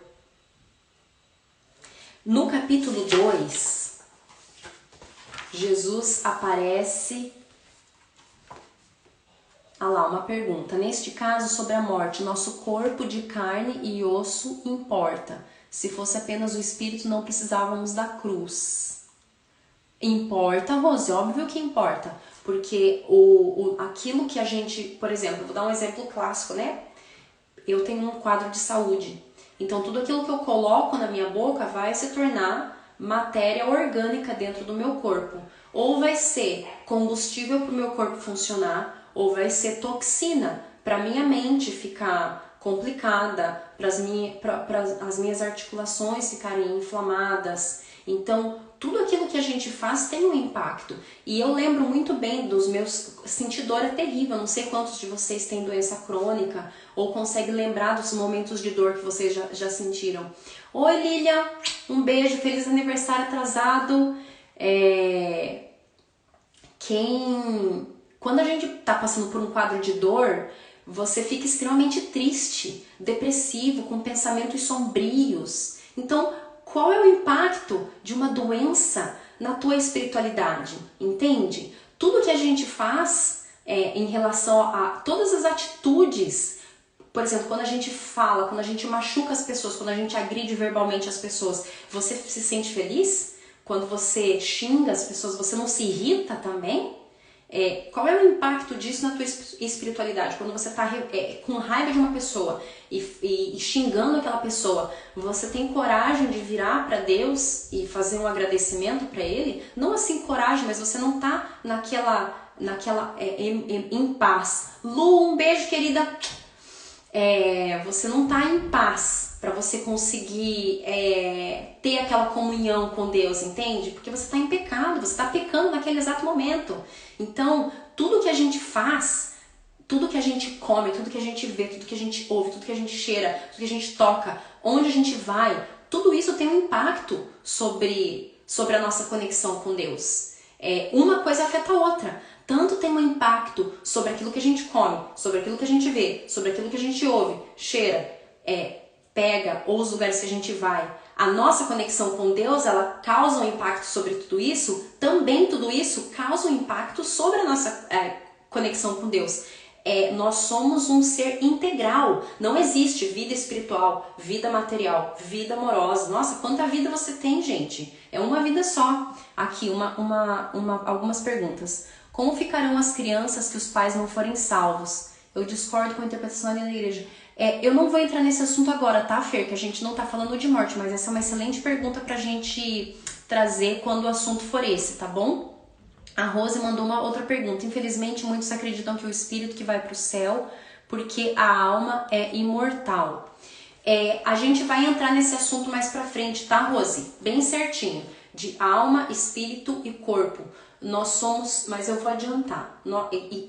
No capítulo 2, Jesus aparece... Ah lá, uma pergunta. Neste caso, sobre a morte, nosso corpo de carne e osso importa. Se fosse apenas o espírito, não precisávamos da cruz. Importa, Rose, óbvio que importa. Porque aquilo que a gente... Por exemplo, vou dar um exemplo clássico, né? Eu tenho um quadro de saúde. Então, tudo aquilo que eu coloco na minha boca vai se tornar matéria orgânica dentro do meu corpo. Ou vai ser combustível para o meu corpo funcionar, ou vai ser toxina para minha mente ficar complicada, para as minhas articulações ficarem inflamadas. Então, tudo aquilo que a gente faz tem um impacto. E eu lembro muito bem dos meus... Sentir dor é terrível. Não sei quantos de vocês têm doença crônica ou conseguem lembrar dos momentos de dor que vocês já sentiram. Oi, Lilia! Um beijo, feliz aniversário atrasado. Quando a gente tá passando por um quadro de dor, você fica extremamente triste, depressivo, com pensamentos sombrios. Então, qual é o impacto de uma doença na tua espiritualidade? Entende? Tudo que a gente faz em relação a todas as atitudes, por exemplo, quando a gente fala, quando a gente machuca as pessoas, quando a gente agride verbalmente as pessoas, você se sente feliz? Quando você xinga as pessoas, você não se irrita também? Qual é o impacto disso na tua espiritualidade? Quando você está com raiva de uma pessoa e xingando aquela pessoa, você tem coragem de virar para Deus e fazer um agradecimento para Ele? Não assim coragem, mas você não está em paz. Lu, um beijo, querida. Você não está em paz para você conseguir ter aquela comunhão com Deus, entende? Porque você está em pecado, você está pecando naquele exato momento. Então, tudo que a gente faz, tudo que a gente come, tudo que a gente vê, tudo que a gente ouve, tudo que a gente cheira, tudo que a gente toca, onde a gente vai, tudo isso tem um impacto sobre a nossa conexão com Deus. Uma coisa afeta a outra. Tanto tem um impacto sobre aquilo que a gente come, sobre aquilo que a gente vê, sobre aquilo que a gente ouve, cheira, pega, ou os lugares que a gente vai. A nossa conexão com Deus, ela causa um impacto sobre tudo isso. Também tudo isso causa um impacto sobre a nossa conexão com Deus. Nós somos um ser integral. Não existe vida espiritual, vida material, vida amorosa. Nossa, quanta vida você tem, gente? É uma vida só. Aqui, algumas perguntas. Como ficarão as crianças que os pais não forem salvos? Eu discordo com a interpretação da igreja. Eu não vou entrar nesse assunto agora, tá, Fer? Que a gente não tá falando de morte, mas essa é uma excelente pergunta pra gente trazer quando o assunto for esse, tá bom? A Rose mandou uma outra pergunta. Infelizmente, muitos acreditam que o espírito que vai pro céu porque a alma é imortal. A gente vai entrar nesse assunto mais pra frente, tá, Rose? Bem certinho. De alma, espírito e corpo. Nós somos, mas eu vou adiantar,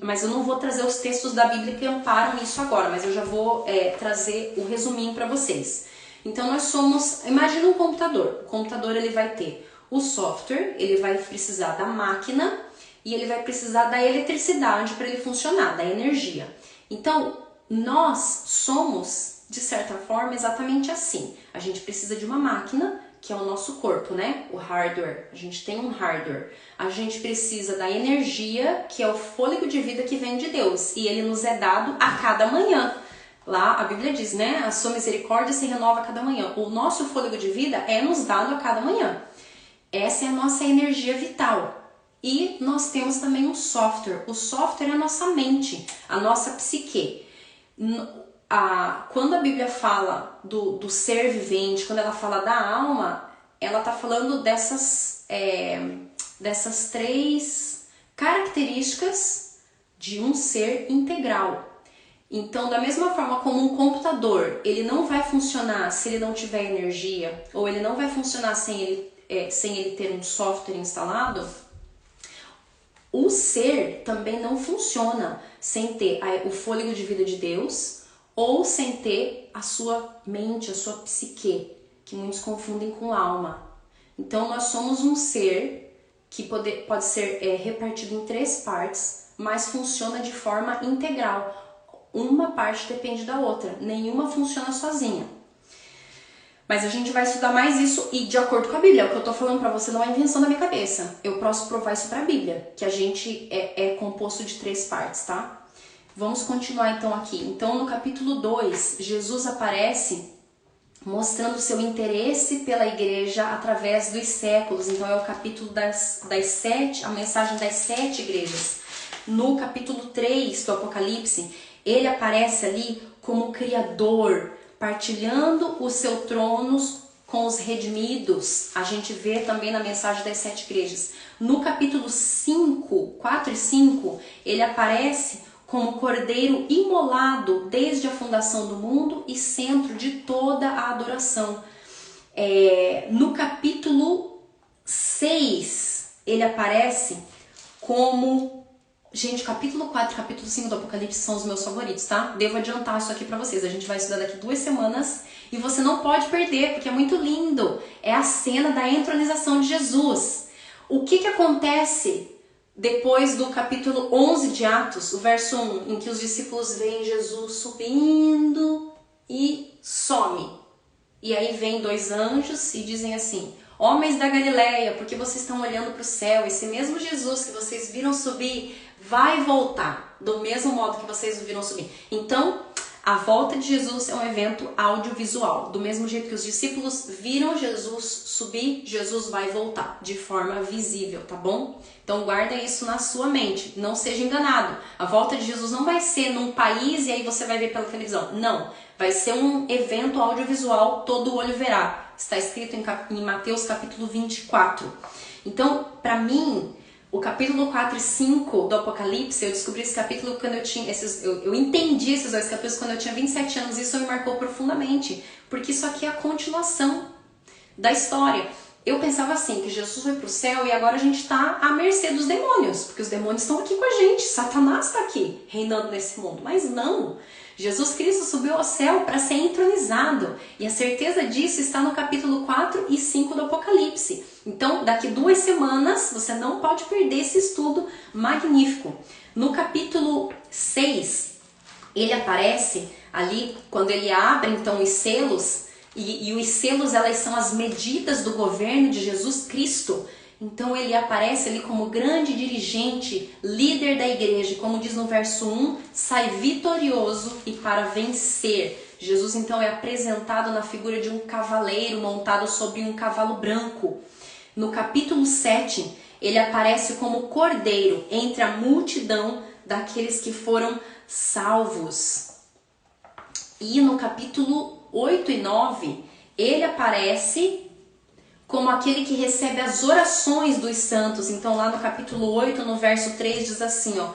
mas eu não vou trazer os textos da Bíblia que amparam isso agora, mas eu já vou trazer o resuminho para vocês. Então nós somos, imagina um computador. O computador ele vai ter o software, ele vai precisar da máquina e ele vai precisar da eletricidade para ele funcionar, da energia. Então nós somos, de certa forma, exatamente assim. A gente precisa de uma máquina, que é o nosso corpo, né? O hardware. A gente tem um hardware. A gente precisa da energia, que é o fôlego de vida que vem de Deus. E ele nos é dado a cada manhã. Lá a Bíblia diz, né? A sua misericórdia se renova a cada manhã. O nosso fôlego de vida é nos dado a cada manhã. Essa é a nossa energia vital. E nós temos também um software. O software é a nossa mente, a nossa psique. Quando a Bíblia fala do ser vivente, quando ela fala da alma, ela está falando dessas 3 características de um ser integral. Então, da mesma forma como um computador, ele não vai funcionar se ele não tiver energia, ou ele não vai funcionar sem ele ter um software instalado, o ser também não funciona sem ter o fôlego de vida de Deus, ou sem ter a sua mente, a sua psique, que muitos confundem com alma. Então nós somos um ser que pode ser repartido em 3 partes, mas funciona de forma integral. Uma parte depende da outra, nenhuma funciona sozinha. Mas a gente vai estudar mais isso e de acordo com a Bíblia. O que eu tô falando pra você não é invenção da minha cabeça. Eu posso provar isso pra Bíblia, que a gente é composto de 3 partes, tá? Vamos continuar então aqui. Então no capítulo 2, Jesus aparece mostrando seu interesse pela igreja através dos séculos. Então é o capítulo das 7, a mensagem das 7 igrejas. No capítulo 3 do Apocalipse, ele aparece ali como Criador, partilhando o seu trono com os redimidos. A gente vê também na mensagem das 7 igrejas. No capítulo 5, 4 e 5, ele aparece como cordeiro imolado desde a fundação do mundo e centro de toda a adoração. No capítulo 6, ele aparece como... Gente, capítulo 4 e capítulo 5 do Apocalipse são os meus favoritos, tá? Devo adiantar isso aqui pra vocês. A gente vai estudar daqui 2 semanas e você não pode perder, porque é muito lindo. É a cena da entronização de Jesus. O que acontece depois do capítulo 11 de Atos, o verso 1, em que os discípulos veem Jesus subindo e some. E aí vem 2 anjos e dizem assim: homens da Galileia, porque vocês estão olhando para o céu? Esse mesmo Jesus que vocês viram subir vai voltar do mesmo modo que vocês o viram subir. Então, a volta de Jesus é um evento audiovisual. Do mesmo jeito que os discípulos viram Jesus subir, Jesus vai voltar de forma visível, tá bom? Então guarda isso na sua mente, não seja enganado. A volta de Jesus não vai ser num país e aí você vai ver pela televisão. Não, vai ser um evento audiovisual, todo olho verá. Está escrito em Mateus capítulo 24. Então, para mim, o capítulo 4 e 5 do Apocalipse, eu descobri esse capítulo quando eu tinha... Eu entendi esses 2 capítulos quando eu tinha 27 anos, e isso me marcou profundamente, porque isso aqui é a continuação da história. Eu pensava assim, que Jesus foi pro céu e agora a gente está à mercê dos demônios, porque os demônios estão aqui com a gente, Satanás está aqui, reinando nesse mundo. Mas não, Jesus Cristo subiu ao céu para ser entronizado, e a certeza disso está no capítulo 4 e 5 do Apocalipse. Então, daqui 2 semanas, você não pode perder esse estudo magnífico. No capítulo 6, ele aparece ali, quando ele abre então os selos, e os selos, elas são as medidas do governo de Jesus Cristo. Então ele aparece ali como grande dirigente, líder da igreja, como diz no verso 1, sai vitorioso e para vencer. Jesus então é apresentado na figura de um cavaleiro montado sobre um cavalo branco. No capítulo 7, ele aparece como cordeiro entre a multidão daqueles que foram salvos. E no capítulo 8 e 9, ele aparece como aquele que recebe as orações dos santos. Então lá no capítulo 8, no verso 3, diz assim, ó,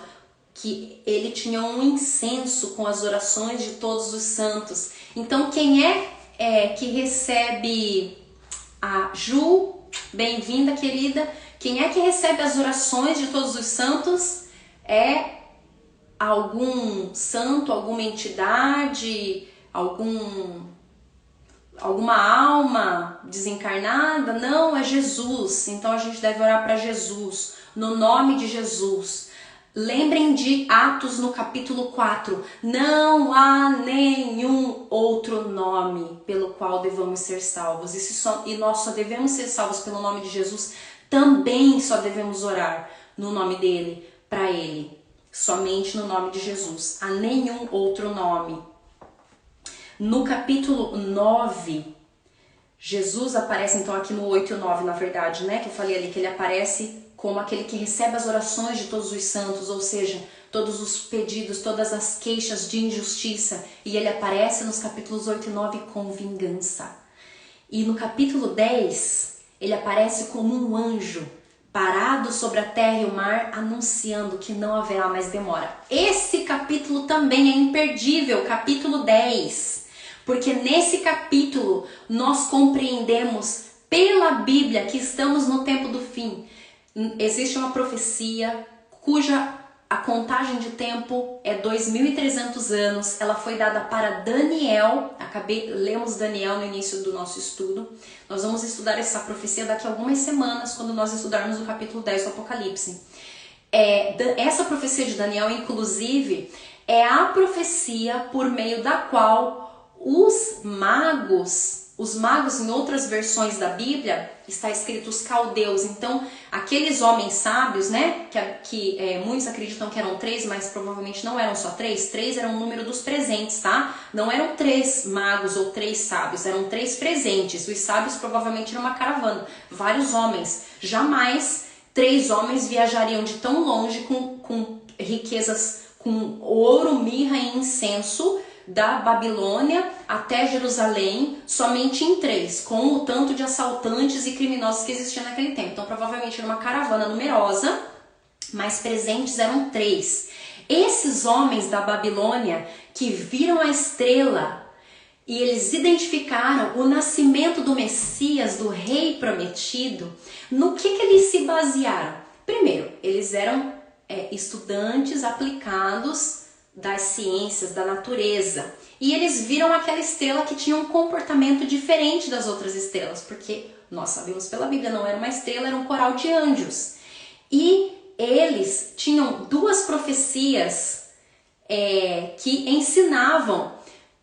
que ele tinha um incenso com as orações de todos os santos. Então quem é que recebe a Ju, bem-vinda querida, quem é que recebe as orações de todos os santos? É algum santo, alguma entidade, algum alguma alma desencarnada? Não, é Jesus. Então a gente deve orar para Jesus, no nome de Jesus. Lembrem de Atos no capítulo 4. Não há nenhum outro nome pelo qual devamos ser salvos. E nós só devemos ser salvos pelo nome de Jesus. Também só devemos orar no nome dele, para ele. Somente no nome de Jesus. Há nenhum outro nome. No capítulo 9, Jesus aparece, então aqui no 8 e 9, na verdade, né? Que eu falei ali, que ele aparece como aquele que recebe as orações de todos os santos, ou seja, todos os pedidos, todas as queixas de injustiça. E ele aparece nos capítulos 8 e 9 com vingança. E no capítulo 10, ele aparece como um anjo, parado sobre a terra e o mar, anunciando que não haverá mais demora. Esse capítulo também é imperdível, capítulo 10. Porque nesse capítulo nós compreendemos pela Bíblia que estamos no tempo do fim. Existe uma profecia cuja a contagem de tempo é 2.300 anos. Ela foi dada para Daniel. Lemos Daniel no início do nosso estudo. Nós vamos estudar essa profecia daqui a algumas semanas, quando nós estudarmos o capítulo 10 do Apocalipse. Essa profecia de Daniel, inclusive, é a profecia por meio da qual os magos em outras versões da Bíblia, está escrito os caldeus. Então, aqueles homens sábios, né, que muitos acreditam que eram 3, mas provavelmente não eram só 3. 3 era o número dos presentes, tá? Não eram 3 magos ou 3 sábios, eram 3 presentes. Os sábios provavelmente eram uma caravana, vários homens. Jamais 3 homens viajariam de tão longe com riquezas, com ouro, mirra e incenso, da Babilônia até Jerusalém, somente em 3, com o tanto de assaltantes e criminosos que existiam naquele tempo. Então provavelmente era uma caravana numerosa, mas presentes eram 3. Esses homens da Babilônia que viram a estrela e eles identificaram o nascimento do Messias, do rei prometido, no que eles se basearam? Primeiro, eles eram estudantes aplicados das ciências, da natureza. E eles viram aquela estrela que tinha um comportamento diferente das outras estrelas, porque nós sabemos pela Bíblia, não era uma estrela, era um coral de anjos. E eles tinham 2 profecias que ensinavam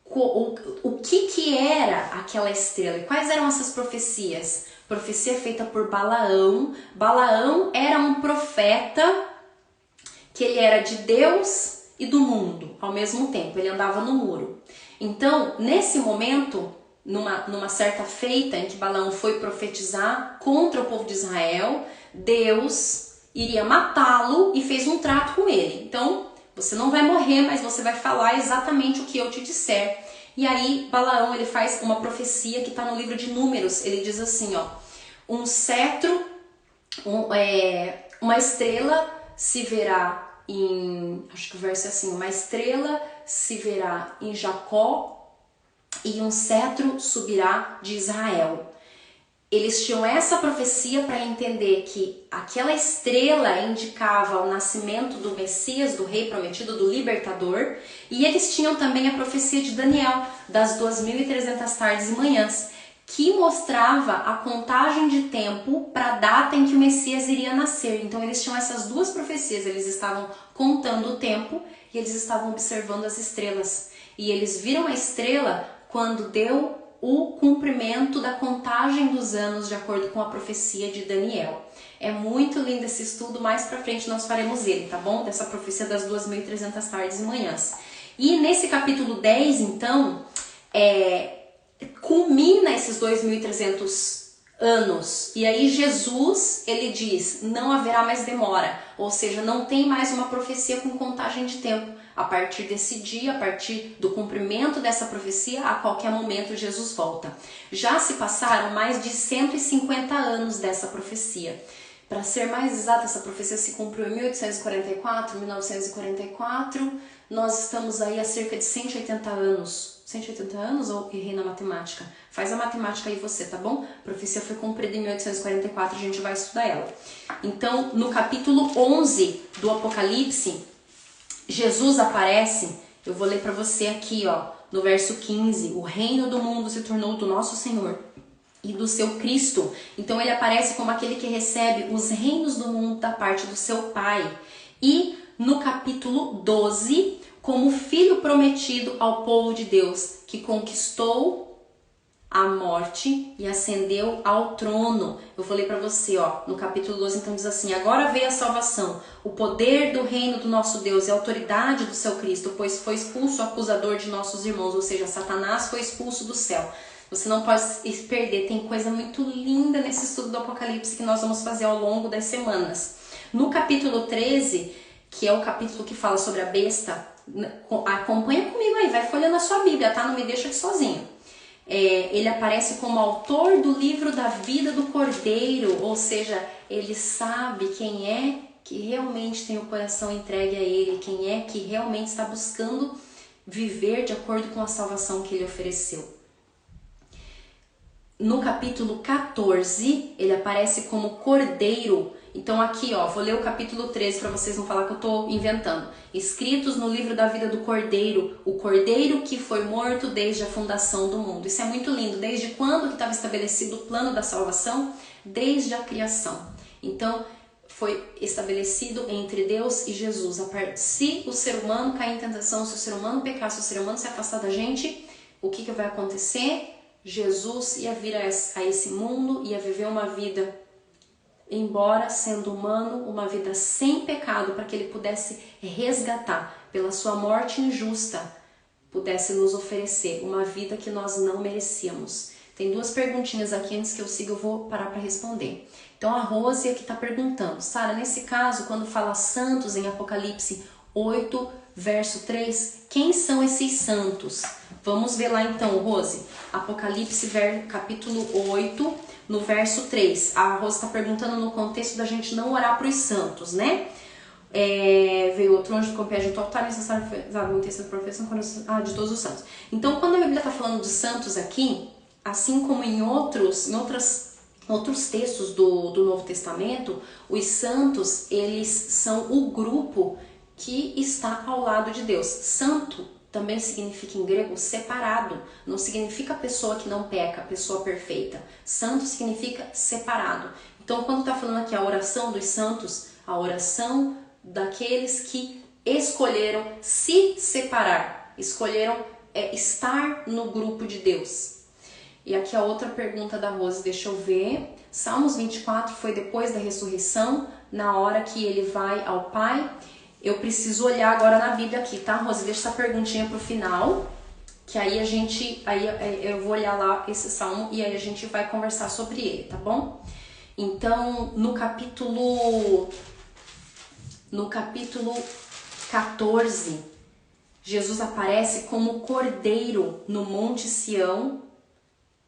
o que era aquela estrela. E quais eram essas profecias? Profecia feita por Balaão. Balaão era um profeta que ele era de Deus e do mundo ao mesmo tempo, ele andava no muro. Então, nesse momento, numa certa feita em que Balaão foi profetizar contra o povo de Israel, Deus iria matá-lo e fez um trato com ele. Então, você não vai morrer, mas você vai falar exatamente o que eu te disser. E aí, Balaão, ele faz uma profecia que está no livro de Números. Ele diz assim, ó, um cetro, uma estrela se verá acho que o verso é assim, uma estrela se verá em Jacó e um cetro subirá de Israel. Eles tinham essa profecia para entender que aquela estrela indicava o nascimento do Messias, do rei prometido, do libertador, e eles tinham também a profecia de Daniel, das 2.300 tardes e manhãs, que mostrava a contagem de tempo para a data em que o Messias iria nascer. Então eles tinham essas 2 profecias, eles estavam contando o tempo e eles estavam observando as estrelas. E eles viram a estrela quando deu o cumprimento da contagem dos anos de acordo com a profecia de Daniel. É muito lindo esse estudo, mais pra frente nós faremos ele, tá bom? Dessa profecia das 2.300 tardes e manhãs. E nesse capítulo 10, então, culmina esses 2.300 anos. E aí Jesus, ele diz, não haverá mais demora. Ou seja, não tem mais uma profecia com contagem de tempo. A partir desse dia, a partir do cumprimento dessa profecia, a qualquer momento Jesus volta. Já se passaram mais de 150 anos dessa profecia. Para ser mais exato, essa profecia se cumpriu em 1844, 1944. Nós estamos aí há cerca de 180 anos. 180 anos ou errei na matemática? Faz a matemática aí você, tá bom? A profecia foi cumprida em 1844, a gente vai estudar ela. Então, no capítulo 11 do Apocalipse, Jesus aparece, eu vou ler para você aqui, ó, no verso 15, o reino do mundo se tornou do nosso Senhor e do seu Cristo. Então ele aparece como aquele que recebe os reinos do mundo da parte do seu Pai. E no capítulo 12, como filho prometido ao povo de Deus, que conquistou a morte e ascendeu ao trono. Eu falei para você, no capítulo 12, então diz assim: agora veio a salvação, o poder do reino do nosso Deus e a autoridade do seu Cristo, pois foi expulso o acusador de nossos irmãos, ou seja, Satanás foi expulso do céu. Você não pode se perder, tem coisa muito linda nesse estudo do Apocalipse que nós vamos fazer ao longo das semanas. No capítulo 13, que é o capítulo que fala sobre a besta, acompanha comigo aí, vai folhando a sua Bíblia, tá? Não me deixa aqui sozinho. Ele aparece como autor do livro da vida do Cordeiro, ou seja, ele sabe quem é que realmente tem o coração entregue a ele, quem é que realmente está buscando viver de acordo com a salvação que ele ofereceu. No capítulo 14, ele aparece como Cordeiro. Então aqui, vou ler o capítulo 13 para vocês não falar que eu estou inventando. Escritos no livro da vida do Cordeiro, o Cordeiro que foi morto desde a fundação do mundo. Isso é muito lindo. Desde quando que estava estabelecido o plano da salvação? Desde a criação. Então, foi estabelecido entre Deus e Jesus. Se o ser humano cair em tentação, se o ser humano pecar, se o ser humano se afastar da gente, o que vai acontecer? Jesus ia vir a esse mundo, ia viver uma vida, embora sendo humano, uma vida sem pecado, para que ele pudesse resgatar, pela sua morte injusta, pudesse nos oferecer uma vida que nós não merecíamos. Tem duas perguntinhas aqui, antes que eu siga eu vou parar para responder. Então a Rose aqui está perguntando: Sara, nesse caso, quando fala santos em Apocalipse 8, verso 3, quem são esses santos? Vamos ver lá então, Rose. Apocalipse capítulo 8, no verso 3. A Rose está perguntando no contexto da gente não orar para os santos, né? Veio outro anjo com o pé junto ao altar, necessário muito essa profissão de todos os santos. Então, quando a Bíblia está falando de santos aqui, assim como em outros textos do Novo Testamento, os santos, eles são o grupo que está ao lado de Deus. Santo também significa em grego separado, não significa pessoa que não peca, pessoa perfeita. Santo significa separado. Então, quando está falando aqui a oração dos santos, a oração daqueles que escolheram se separar, escolheram estar no grupo de Deus. E aqui a outra pergunta da Rose, deixa eu ver. Salmos 24 foi depois da ressurreição, na hora que ele vai ao Pai. Eu preciso olhar agora na Bíblia aqui, tá, Rose? Deixa essa perguntinha pro final, que aí eu vou olhar lá esse salmo e aí a gente vai conversar sobre ele, tá bom? Então, no capítulo 14, Jesus aparece como Cordeiro no Monte Sião,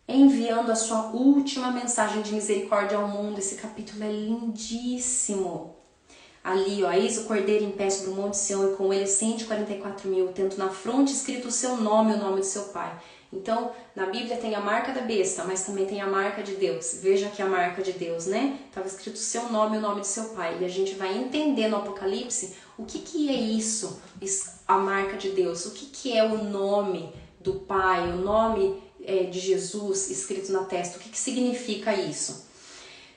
enviando a sua última mensagem de misericórdia ao mundo. Esse capítulo é lindíssimo. Ali, eis o Cordeiro em pé sobre o Monte Sião e com ele 144.000, tendo na fronte escrito o seu nome e o nome de seu Pai. Então, na Bíblia tem a marca da besta, mas também tem a marca de Deus. Veja aqui a marca de Deus, né? Estava escrito o seu nome e o nome de seu Pai. E a gente vai entender no Apocalipse o que é isso, a marca de Deus. O que é o nome do Pai, o nome de Jesus escrito na testa. O que significa isso?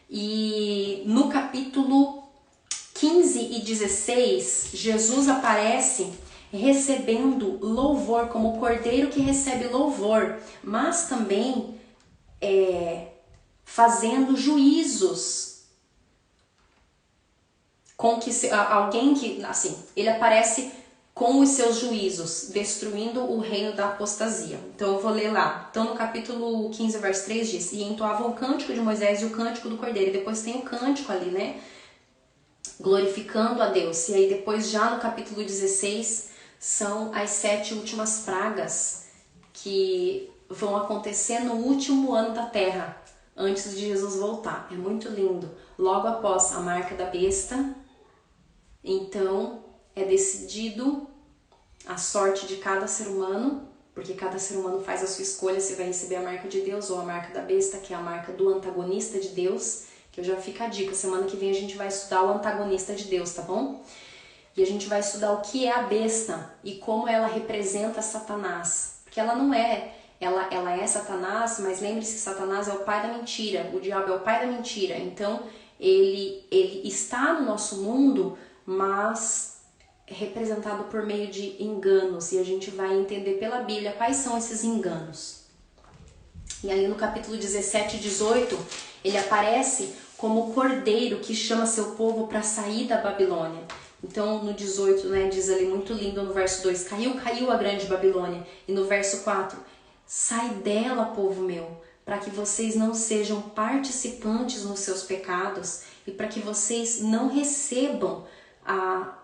E no capítulo 15 e 16, Jesus aparece recebendo louvor, como o cordeiro que recebe louvor, mas também fazendo juízos. Alguém que, assim, ele aparece com os seus juízos, destruindo o reino da apostasia. Então eu vou ler lá. Então no capítulo 15, verso 3 diz: e entoavam o cântico de Moisés e o cântico do cordeiro. E depois tem o cântico ali, né? Glorificando a Deus. E aí depois já no capítulo 16 são as 7 últimas pragas que vão acontecer no último ano da terra, antes de Jesus voltar. É muito lindo. Logo após a marca da besta, então é decidido a sorte de cada ser humano, porque cada ser humano faz a sua escolha se vai receber a marca de Deus ou a marca da besta, que é a marca do antagonista de Deus. Que eu já fico a dica, semana que vem a gente vai estudar o antagonista de Deus, tá bom? E a gente vai estudar o que é a besta e como ela representa Satanás. Porque porque ela não é. Ela é Satanás, mas lembre-se que Satanás é o pai da mentira, o diabo é o pai da mentira. Então, ele está no nosso mundo, mas representado por meio de enganos. E a gente vai entender pela Bíblia quais são esses enganos. E ali no capítulo 17 e 18, ele aparece como o cordeiro que chama seu povo para sair da Babilônia. Então, no 18, né, diz ali muito lindo no verso 2, caiu a grande Babilônia. E no verso 4, sai dela, povo meu, para que vocês não sejam participantes nos seus pecados e para que vocês não recebam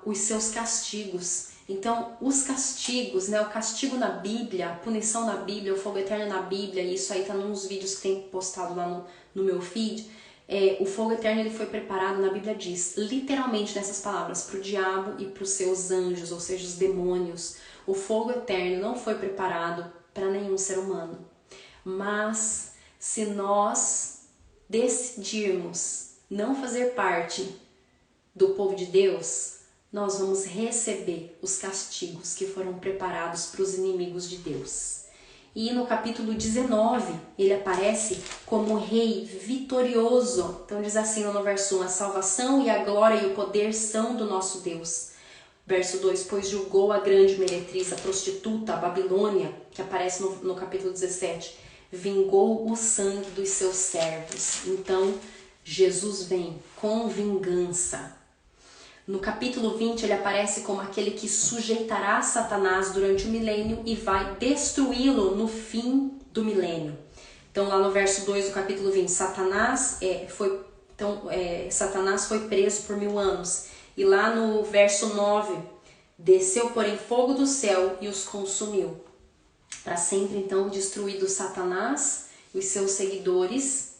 os seus castigos. Então, os castigos, né, o castigo na Bíblia, a punição na Bíblia, o fogo eterno na Bíblia, e isso aí tá nos vídeos que tem postado lá no meu feed, o fogo eterno ele foi preparado, na Bíblia diz, literalmente nessas palavras, para o diabo e para os seus anjos, ou seja, os demônios. O fogo eterno não foi preparado para nenhum ser humano. Mas, se nós decidirmos não fazer parte do povo de Deus, nós vamos receber os castigos que foram preparados para os inimigos de Deus. E no capítulo 19, ele aparece como rei vitorioso. Então diz assim no verso 1, a salvação e a glória e o poder são do nosso Deus. Verso 2, pois julgou a grande meretriz, a prostituta, a Babilônia, que aparece no capítulo 17, vingou o sangue dos seus servos. Então, Jesus vem com vingança. No capítulo 20, ele aparece como aquele que sujeitará Satanás durante o milênio e vai destruí-lo no fim do milênio. Então, lá no verso 2 do capítulo 20, Satanás foi preso por 1000 anos. E lá no verso 9, desceu, porém, fogo do céu e os consumiu. Para sempre, então, destruído Satanás, os seus seguidores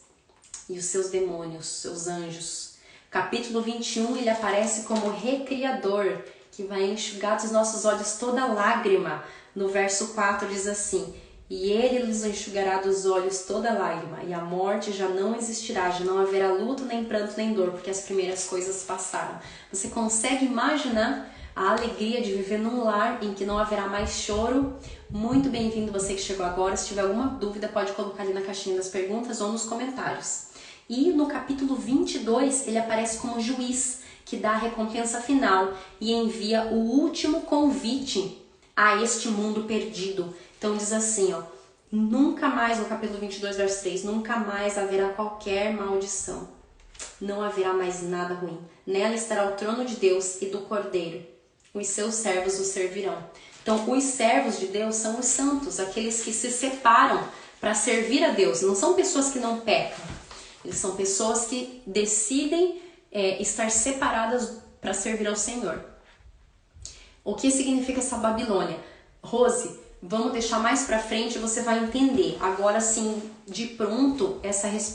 e os seus demônios, seus anjos. Capítulo 21, ele aparece como recriador, que vai enxugar dos nossos olhos toda lágrima. No verso 4 diz assim, e ele lhes enxugará dos olhos toda lágrima, e a morte já não existirá, já não haverá luto, nem pranto, nem dor, porque as primeiras coisas passaram. Você consegue imaginar a alegria de viver num lar em que não haverá mais choro? Muito bem-vindo você que chegou agora. Se tiver alguma dúvida, pode colocar ali na caixinha das perguntas ou nos comentários. E no capítulo 22, ele aparece como juiz, que dá a recompensa final e envia o último convite a este mundo perdido. Então diz assim, ó, nunca mais, no capítulo 22, verso 3, nunca mais haverá qualquer maldição. Não haverá mais nada ruim. Nela estará o trono de Deus e do Cordeiro. Os seus servos o servirão. Então, os servos de Deus são os santos, aqueles que se separam para servir a Deus. Não são pessoas que não pecam. Eles são pessoas que decidem estar separadas para servir ao Senhor. O que significa essa Babilônia? Rose, vamos deixar mais para frente e você vai entender. Agora sim, de pronto,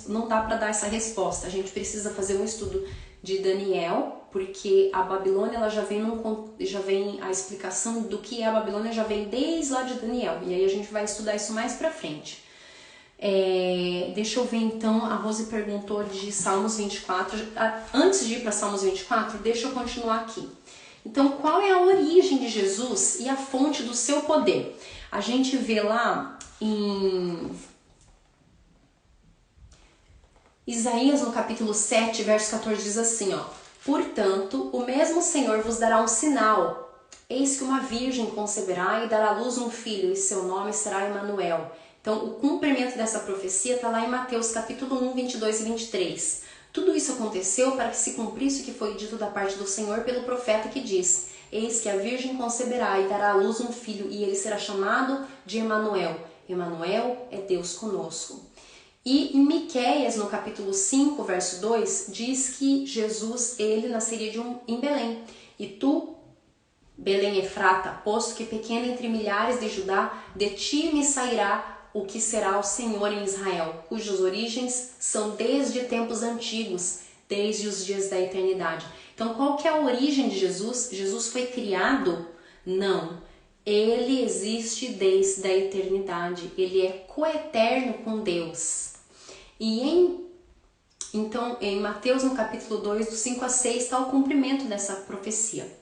não dá para dar essa resposta. A gente precisa fazer um estudo de Daniel, porque a Babilônia ela já vem a explicação do que é a Babilônia já vem desde lá de Daniel. E aí a gente vai estudar isso mais para frente. Deixa eu ver então, a Rose perguntou de Salmos 24. Antes de ir para Salmos 24, deixa eu continuar aqui. Então, qual é a origem de Jesus e a fonte do seu poder? A gente vê lá em Isaías, no capítulo 7, verso 14, diz assim, ó, portanto, o mesmo Senhor vos dará um sinal. Eis que uma virgem conceberá e dará à luz um filho, e seu nome será Emanuel. Então, o cumprimento dessa profecia está lá em Mateus capítulo 1, 22 e 23. Tudo isso aconteceu para que se cumprisse o que foi dito da parte do Senhor pelo profeta que diz, eis que a virgem conceberá e dará à luz um filho, e ele será chamado de Emanuel. Emanuel é Deus conosco. E em Miqueias, no capítulo 5, verso 2, diz que Jesus, ele nasceria em Belém. E tu, Belém Efrata, posto que pequena entre milhares de Judá, de ti me sairá o que será o Senhor em Israel, cujas origens são desde tempos antigos, desde os dias da eternidade. Então, qual que é a origem de Jesus? Jesus foi criado? Não. Ele existe desde a eternidade. Ele é coeterno com Deus. E então, em Mateus, no capítulo 2, do 5 a 6, está o cumprimento dessa profecia.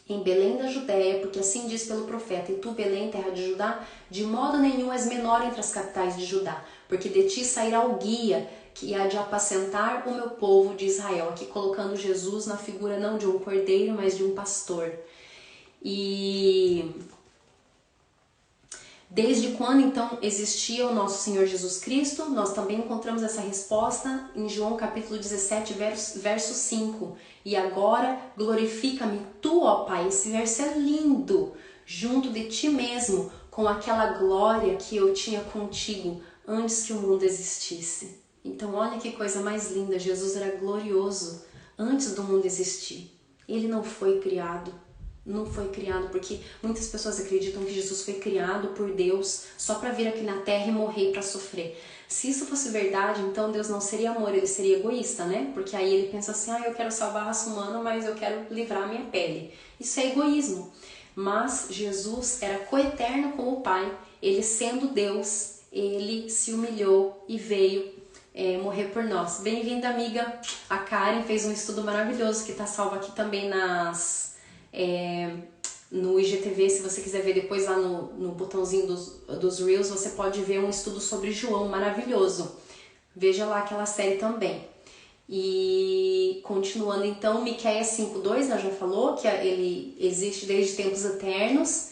em Belém da Judéia, porque assim diz pelo profeta: e tu, Belém, terra de Judá, de modo nenhum és menor entre as capitais de Judá, porque de ti sairá o guia que há de apacentar o meu povo de Israel. Aqui colocando Jesus na figura não de um cordeiro, mas de um pastor. E desde quando então existia o nosso Senhor Jesus Cristo? Nós também encontramos essa resposta em João capítulo 17, verso 5. E agora glorifica-me tu, ó Pai. Esse verso é lindo. Junto de ti mesmo, com aquela glória que eu tinha contigo antes que o mundo existisse. Então olha que coisa mais linda. Jesus era glorioso antes do mundo existir. Ele não foi criado. Não foi criado, porque muitas pessoas acreditam que Jesus foi criado por Deus só para vir aqui na Terra e morrer para sofrer. Se isso fosse verdade, então Deus não seria amor, ele seria egoísta, né? Porque aí ele pensa assim: eu quero salvar a raça humana, mas eu quero livrar a minha pele. Isso é egoísmo. Mas Jesus era coeterno com o Pai. Ele sendo Deus, ele se humilhou e veio morrer por nós. Bem-vinda, amiga. A Karen fez um estudo maravilhoso que está salvo aqui também no IGTV. Se você quiser ver depois lá no botãozinho dos Reels, você pode ver um estudo sobre João maravilhoso. Veja lá aquela série também. E continuando então, Miqueias 5:2, né, já falou que ele existe desde tempos eternos.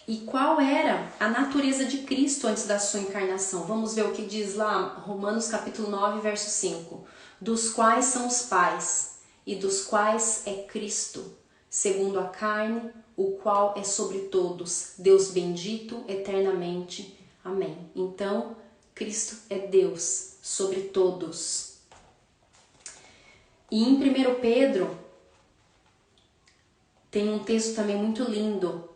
E qual era a natureza de Cristo antes da sua encarnação? Vamos ver o que diz lá, Romanos capítulo 9, verso 5. Dos quais são os pais, e dos quais é Cristo, segundo a carne, o qual é sobre todos, Deus bendito eternamente. Amém. Então, Cristo é Deus sobre todos. E em 1 Pedro, tem um texto também muito lindo,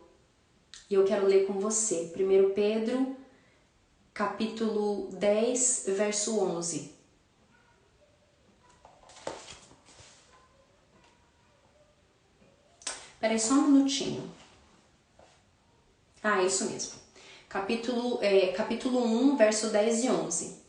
e eu quero ler com você. 1 Pedro, capítulo 10, verso 11. Peraí, só um minutinho. É isso mesmo. Capítulo 1, verso 10 e 11.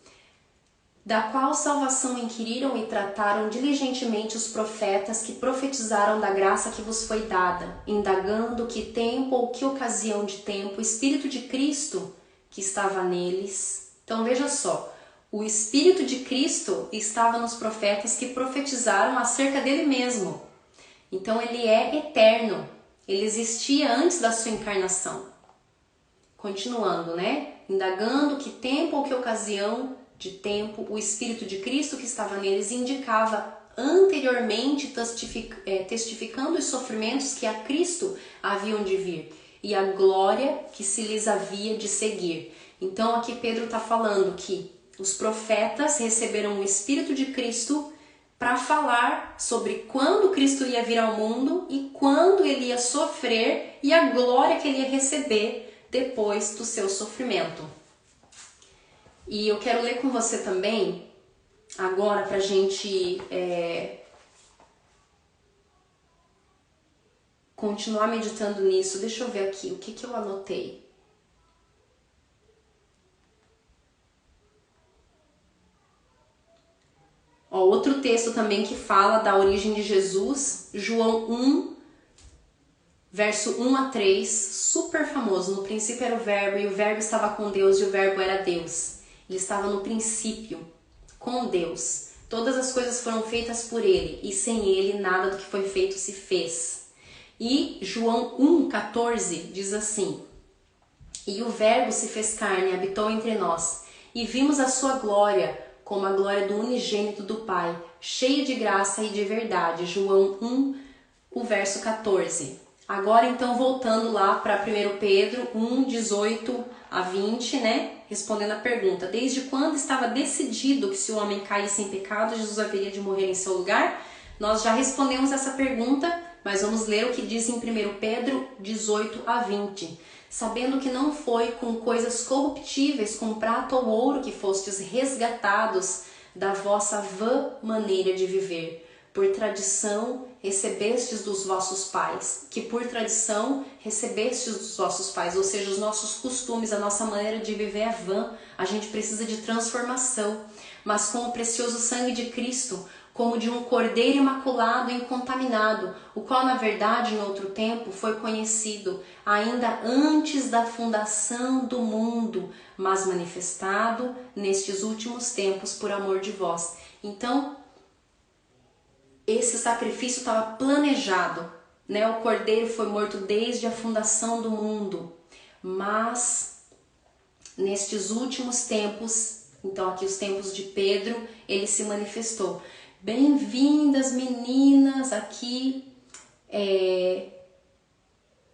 Da qual salvação inquiriram e trataram diligentemente os profetas que profetizaram da graça que vos foi dada, indagando que tempo ou que ocasião de tempo o Espírito de Cristo que estava neles. Então veja só, o Espírito de Cristo estava nos profetas que profetizaram acerca dele mesmo. Então ele é eterno, ele existia antes da sua encarnação. Continuando, né? Indagando que tempo ou que ocasião de tempo o Espírito de Cristo que estava neles indicava anteriormente, testificando os sofrimentos que a Cristo haviam de vir e a glória que se lhes havia de seguir. Então aqui Pedro está falando que os profetas receberam o Espírito de Cristo para falar sobre quando Cristo ia vir ao mundo e quando ele ia sofrer e a glória que ele ia receber depois do seu sofrimento. E eu quero ler com você também, agora, para a gente continuar meditando nisso. Deixa eu ver aqui o que eu anotei. Outro texto também que fala da origem de Jesus, João 1, verso 1 a 3, super famoso. No princípio era o verbo, e o verbo estava com Deus, e o verbo era Deus. Ele estava no princípio com Deus. Todas as coisas foram feitas por ele, e sem ele nada do que foi feito se fez. E João 1,14 diz assim: e o verbo se fez carne e habitou entre nós, e vimos a sua glória, como a glória do unigênito do Pai, cheio de graça e de verdade. João 1, o verso 14. Agora então voltando lá para 1 Pedro 1, 18 a 20, né? Respondendo a pergunta: desde quando estava decidido que se o homem caísse em pecado, Jesus haveria de morrer em seu lugar? Nós já respondemos essa pergunta, mas vamos ler o que diz em 1 Pedro 18 a 20. Sabendo que não foi com coisas corruptíveis, com prata ou ouro, que fostes resgatados da vossa vã maneira de viver. Por tradição recebestes dos vossos pais, que por tradição recebestes dos vossos pais, ou seja, os nossos costumes, a nossa maneira de viver é vã, a gente precisa de transformação, mas com o precioso sangue de Cristo, como de um cordeiro imaculado e incontaminado, o qual na verdade em outro tempo foi conhecido ainda antes da fundação do mundo, mas manifestado nestes últimos tempos por amor de vós. Então, esse sacrifício estava planejado, né? O cordeiro foi morto desde a fundação do mundo, mas nestes últimos tempos, então aqui os tempos de Pedro, ele se manifestou. Bem-vindas, meninas, aqui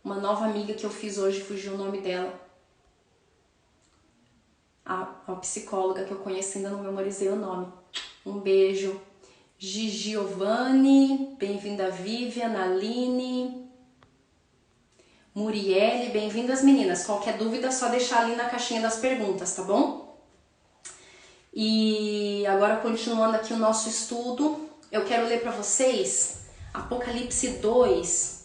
uma nova amiga que eu fiz hoje, fugiu o nome dela. A psicóloga que eu conheço, ainda não memorizei o nome. Um beijo. Gigi Giovanni, bem-vinda Vivian, Aline, Murielle, bem-vindas meninas. Qualquer dúvida é só deixar ali na caixinha das perguntas, tá bom? E agora continuando aqui o nosso estudo, eu quero ler para vocês Apocalipse 2,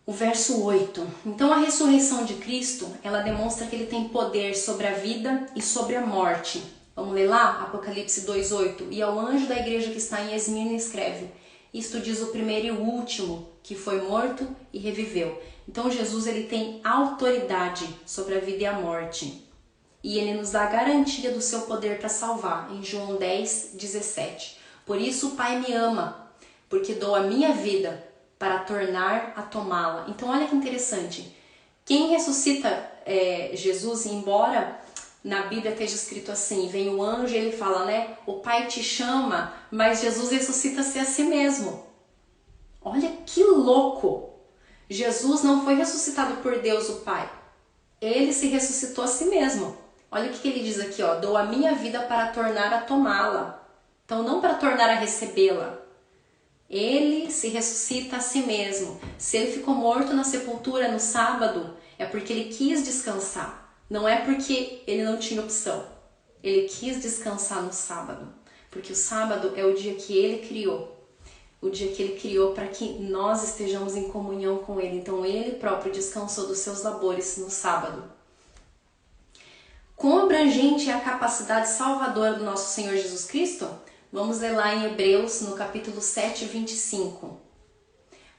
o verso 8. Então a ressurreição de Cristo, ela demonstra que ele tem poder sobre a vida e sobre a morte. Vamos ler lá? Apocalipse 2:8. E ao anjo da igreja que está em Esmirna escreve: isto diz o primeiro e o último, que foi morto e reviveu. Então Jesus, ele tem autoridade sobre a vida e a morte. E ele nos dá a garantia do seu poder para salvar, em João 10:17. Por isso o Pai me ama, porque dou a minha vida para tornar a tomá-la. Então olha que interessante. Quem ressuscita Jesus, embora na Bíblia esteja escrito assim, vem o anjo e ele fala, né? O Pai te chama, mas Jesus ressuscita-se a si mesmo. Olha que louco! Jesus não foi ressuscitado por Deus o Pai. Ele se ressuscitou a si mesmo. Olha o que ele diz aqui, ó. Dou a minha vida para tornar a tomá-la. Então não para tornar a recebê-la. Ele se ressuscita a si mesmo. Se ele ficou morto na sepultura no sábado, é porque ele quis descansar. Não é porque ele não tinha opção. Ele quis descansar no sábado. Porque o sábado é o dia que ele criou. O dia que ele criou para que nós estejamos em comunhão com ele. Então ele próprio descansou dos seus labores no sábado. Quão abrangente é a capacidade salvadora do nosso Senhor Jesus Cristo? Vamos ler lá em Hebreus, no capítulo 7, 25.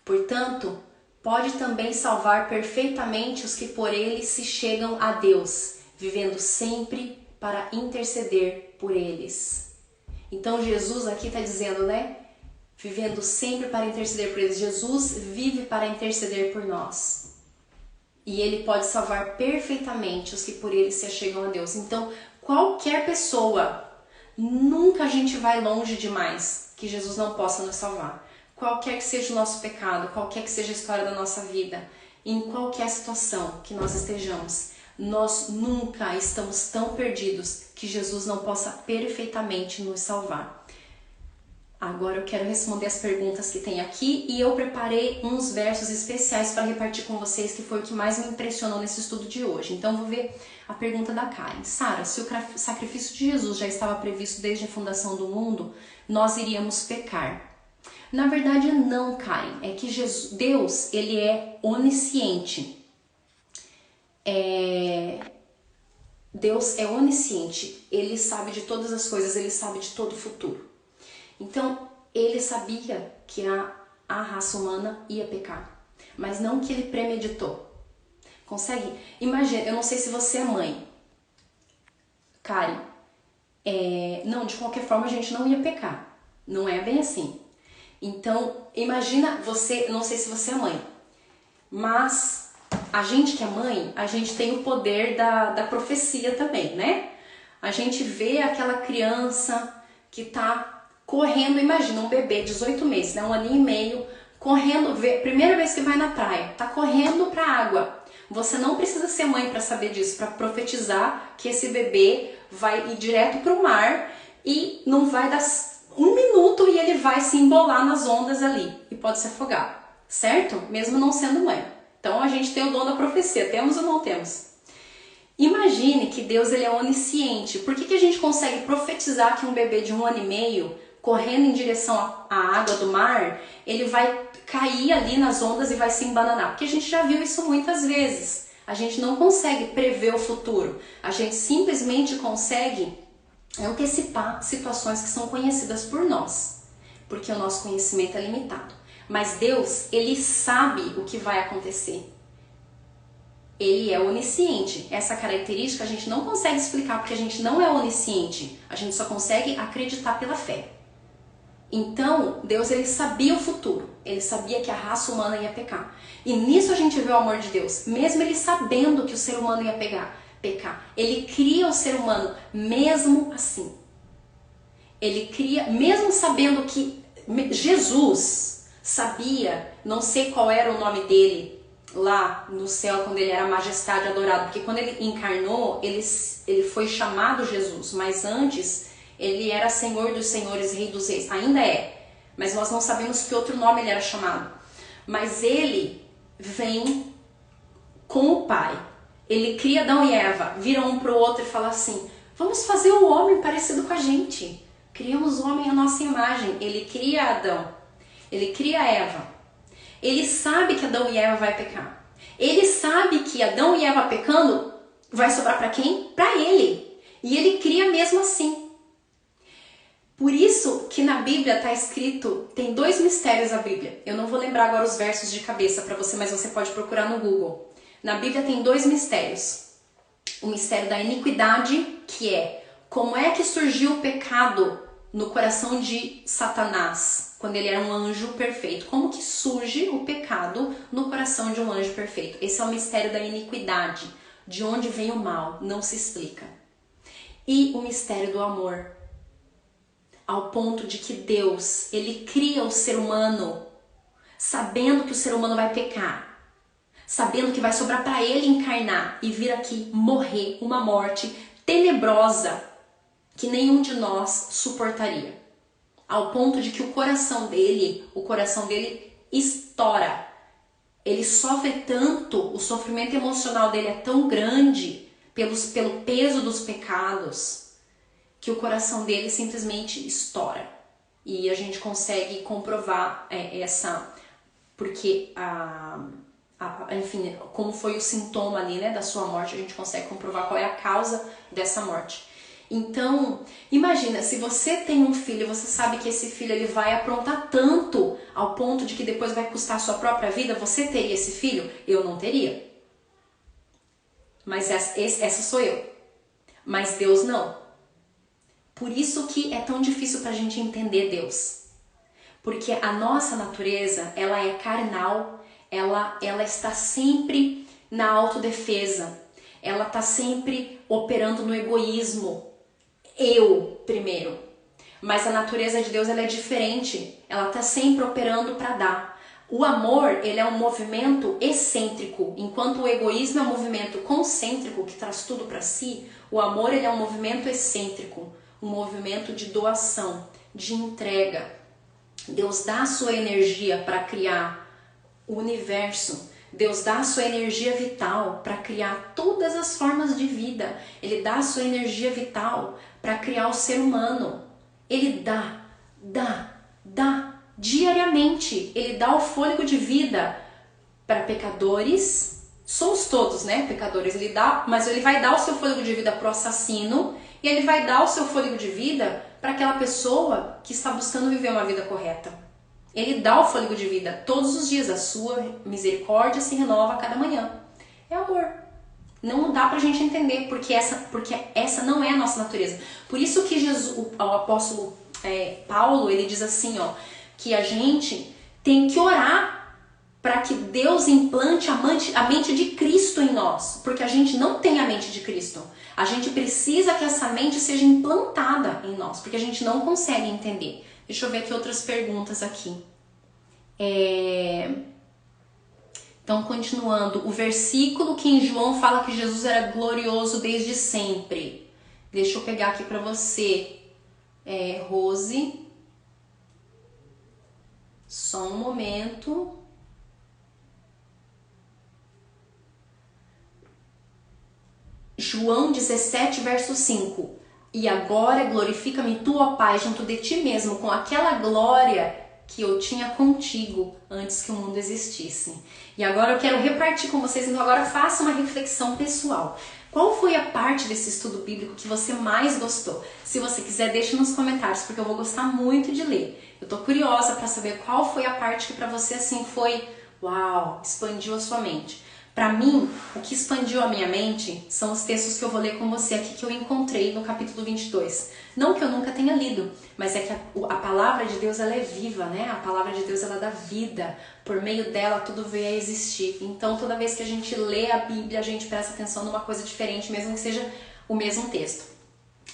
Portanto, pode também salvar perfeitamente os que por ele se chegam a Deus, vivendo sempre para interceder por eles. Então Jesus aqui está dizendo, né? Vivendo sempre para interceder por eles. Jesus vive para interceder por nós. E ele pode salvar perfeitamente os que por ele se chegam a Deus. Então, qualquer pessoa, nunca a gente vai longe demais que Jesus não possa nos salvar. Qualquer que seja o nosso pecado, qualquer que seja a história da nossa vida, em qualquer situação que nós estejamos, nós nunca estamos tão perdidos que Jesus não possa perfeitamente nos salvar. Agora eu quero responder as perguntas que tem aqui e eu preparei uns versos especiais para repartir com vocês, que foi o que mais me impressionou nesse estudo de hoje. Então vou ver a pergunta da Karen. Sara, se o sacrifício de Jesus já estava previsto desde a fundação do mundo, nós iríamos pecar. Na verdade não, Karen. É que Deus, ele é onisciente. Deus é onisciente. Ele sabe de todas as coisas, ele sabe de todo o futuro. Então, ele sabia que a raça humana ia pecar, mas não que ele premeditou. Consegue? Imagina, eu não sei se você é mãe. Karen, não, de qualquer forma a gente não ia pecar. Não é bem assim. Então, imagina você, não sei se você é mãe, mas a gente que é mãe, a gente tem o poder da profecia também, né? A gente vê aquela criança que tá correndo, imagina um bebê de 18 meses, né, 1 ano e meio, correndo, primeira vez que vai na praia, tá correndo pra água. Você não precisa ser mãe para saber disso, para profetizar que esse bebê vai ir direto pro mar e não vai dar 1 minuto e ele vai se embolar nas ondas ali e pode se afogar, certo? Mesmo não sendo mãe. Então a gente tem o dom da profecia, temos ou não temos? Imagine que Deus, ele é onisciente. Por que a gente consegue profetizar que um bebê de 1 ano e meio correndo em direção à água do mar, ele vai cair ali nas ondas e vai se embananar? Porque a gente já viu isso muitas vezes. A gente não consegue prever o futuro. A gente simplesmente consegue antecipar situações que são conhecidas por nós, porque o nosso conhecimento é limitado. Mas Deus, Ele sabe o que vai acontecer. Ele é onisciente. Essa característica a gente não consegue explicar porque a gente não é onisciente. A gente só consegue acreditar pela fé. Então, Deus, Ele sabia o futuro. Ele sabia que a raça humana ia pecar. E nisso a gente vê o amor de Deus. Mesmo Ele sabendo que o ser humano ia pecar, Ele cria o ser humano mesmo assim. Ele cria, mesmo sabendo que Jesus sabia, não sei qual era o nome dele lá no céu quando ele era majestade adorado, porque quando ele encarnou, ele foi chamado Jesus, mas antes ele era Senhor dos senhores, Rei dos reis, ainda é, mas nós não sabemos que outro nome ele era chamado. Mas ele vem com o Pai, ele cria Adão e Eva, vira um pro outro e fala assim, vamos fazer o homem parecido com a gente, criamos o homem à nossa imagem. Ele cria Adão, ele cria Eva. Ele sabe que Adão e Eva vai pecar. Ele sabe que Adão e Eva pecando vai sobrar para quem? Para ele. E ele cria mesmo assim. Por isso que na Bíblia está escrito, tem 2 mistérios a Bíblia. Eu não vou lembrar agora os versos de cabeça para você, mas você pode procurar no Google. Na Bíblia tem 2 mistérios. O mistério da iniquidade, que é como é que surgiu o pecado no coração de Satanás, quando ele era um anjo perfeito. Como que surge o pecado no coração de um anjo perfeito? Esse é o mistério da iniquidade. De onde vem o mal? Não se explica. E o mistério do amor. Ao ponto de que Deus, Ele cria o ser humano, sabendo que o ser humano vai pecar. Sabendo que vai sobrar para ele encarnar e vir aqui morrer uma morte tenebrosa que nenhum de nós suportaria. Ao ponto de que o coração dele estoura. Ele sofre tanto, o sofrimento emocional dele é tão grande pelo peso dos pecados, que o coração dele simplesmente estoura. E a gente consegue comprovar porque enfim, como foi o sintoma ali, né, da sua morte, a gente consegue comprovar qual é a causa dessa morte. Então, imagina, se você tem um filho e você sabe que esse filho ele vai aprontar tanto ao ponto de que depois vai custar a sua própria vida, você teria esse filho? Eu não teria. Mas essa sou eu. Mas Deus não. Por isso que é tão difícil pra gente entender Deus. Porque a nossa natureza, ela é carnal, ela está sempre na autodefesa, ela está sempre operando no egoísmo. Eu primeiro. Mas a natureza de Deus ela é diferente. Ela está sempre operando para dar. O amor ele é um movimento excêntrico. Enquanto o egoísmo é um movimento concêntrico que traz tudo para si, o amor ele é um movimento excêntrico. Um movimento de doação, de entrega. Deus dá a sua energia para criar o universo. Deus dá a sua energia vital para criar todas as formas de vida. Ele dá a sua energia vital para criar o ser humano. Ele dá diariamente. Ele dá o fôlego de vida para pecadores. Somos todos, né, pecadores. Ele dá, mas ele vai dar o seu fôlego de vida para o assassino e ele vai dar o seu fôlego de vida para aquela pessoa que está buscando viver uma vida correta. Ele dá o fôlego de vida todos os dias. A sua misericórdia se renova a cada manhã. É amor. Não dá pra gente entender porque essa não é a nossa natureza. Por isso que o apóstolo Paulo, ele diz assim, que a gente tem que orar para que Deus implante a mente de Cristo em nós. Porque a gente não tem a mente de Cristo. A gente precisa que essa mente seja implantada em nós, porque a gente não consegue entender. Deixa eu ver aqui outras perguntas aqui. Então, continuando, o versículo que em João fala que Jesus era glorioso desde sempre. Deixa eu pegar aqui para você, Rose. Só um momento. João 17, verso 5. E agora glorifica-me tu, ó Pai, junto de ti mesmo, com aquela glória que eu tinha contigo antes que o mundo existisse. E agora eu quero repartir com vocês, então agora faça uma reflexão pessoal. Qual foi a parte desse estudo bíblico que você mais gostou? Se você quiser, deixe nos comentários, porque eu vou gostar muito de ler. Eu tô curiosa para saber qual foi a parte que para você assim foi, uau, expandiu a sua mente. Para mim, o que expandiu a minha mente são os textos que eu vou ler com você aqui que eu encontrei no capítulo 22. Não que eu nunca tenha lido, mas é que a palavra de Deus ela é viva, né? A palavra de Deus ela dá vida. Por meio dela tudo veio a existir. Então toda vez que a gente lê a Bíblia, a gente presta atenção numa coisa diferente, mesmo que seja o mesmo texto.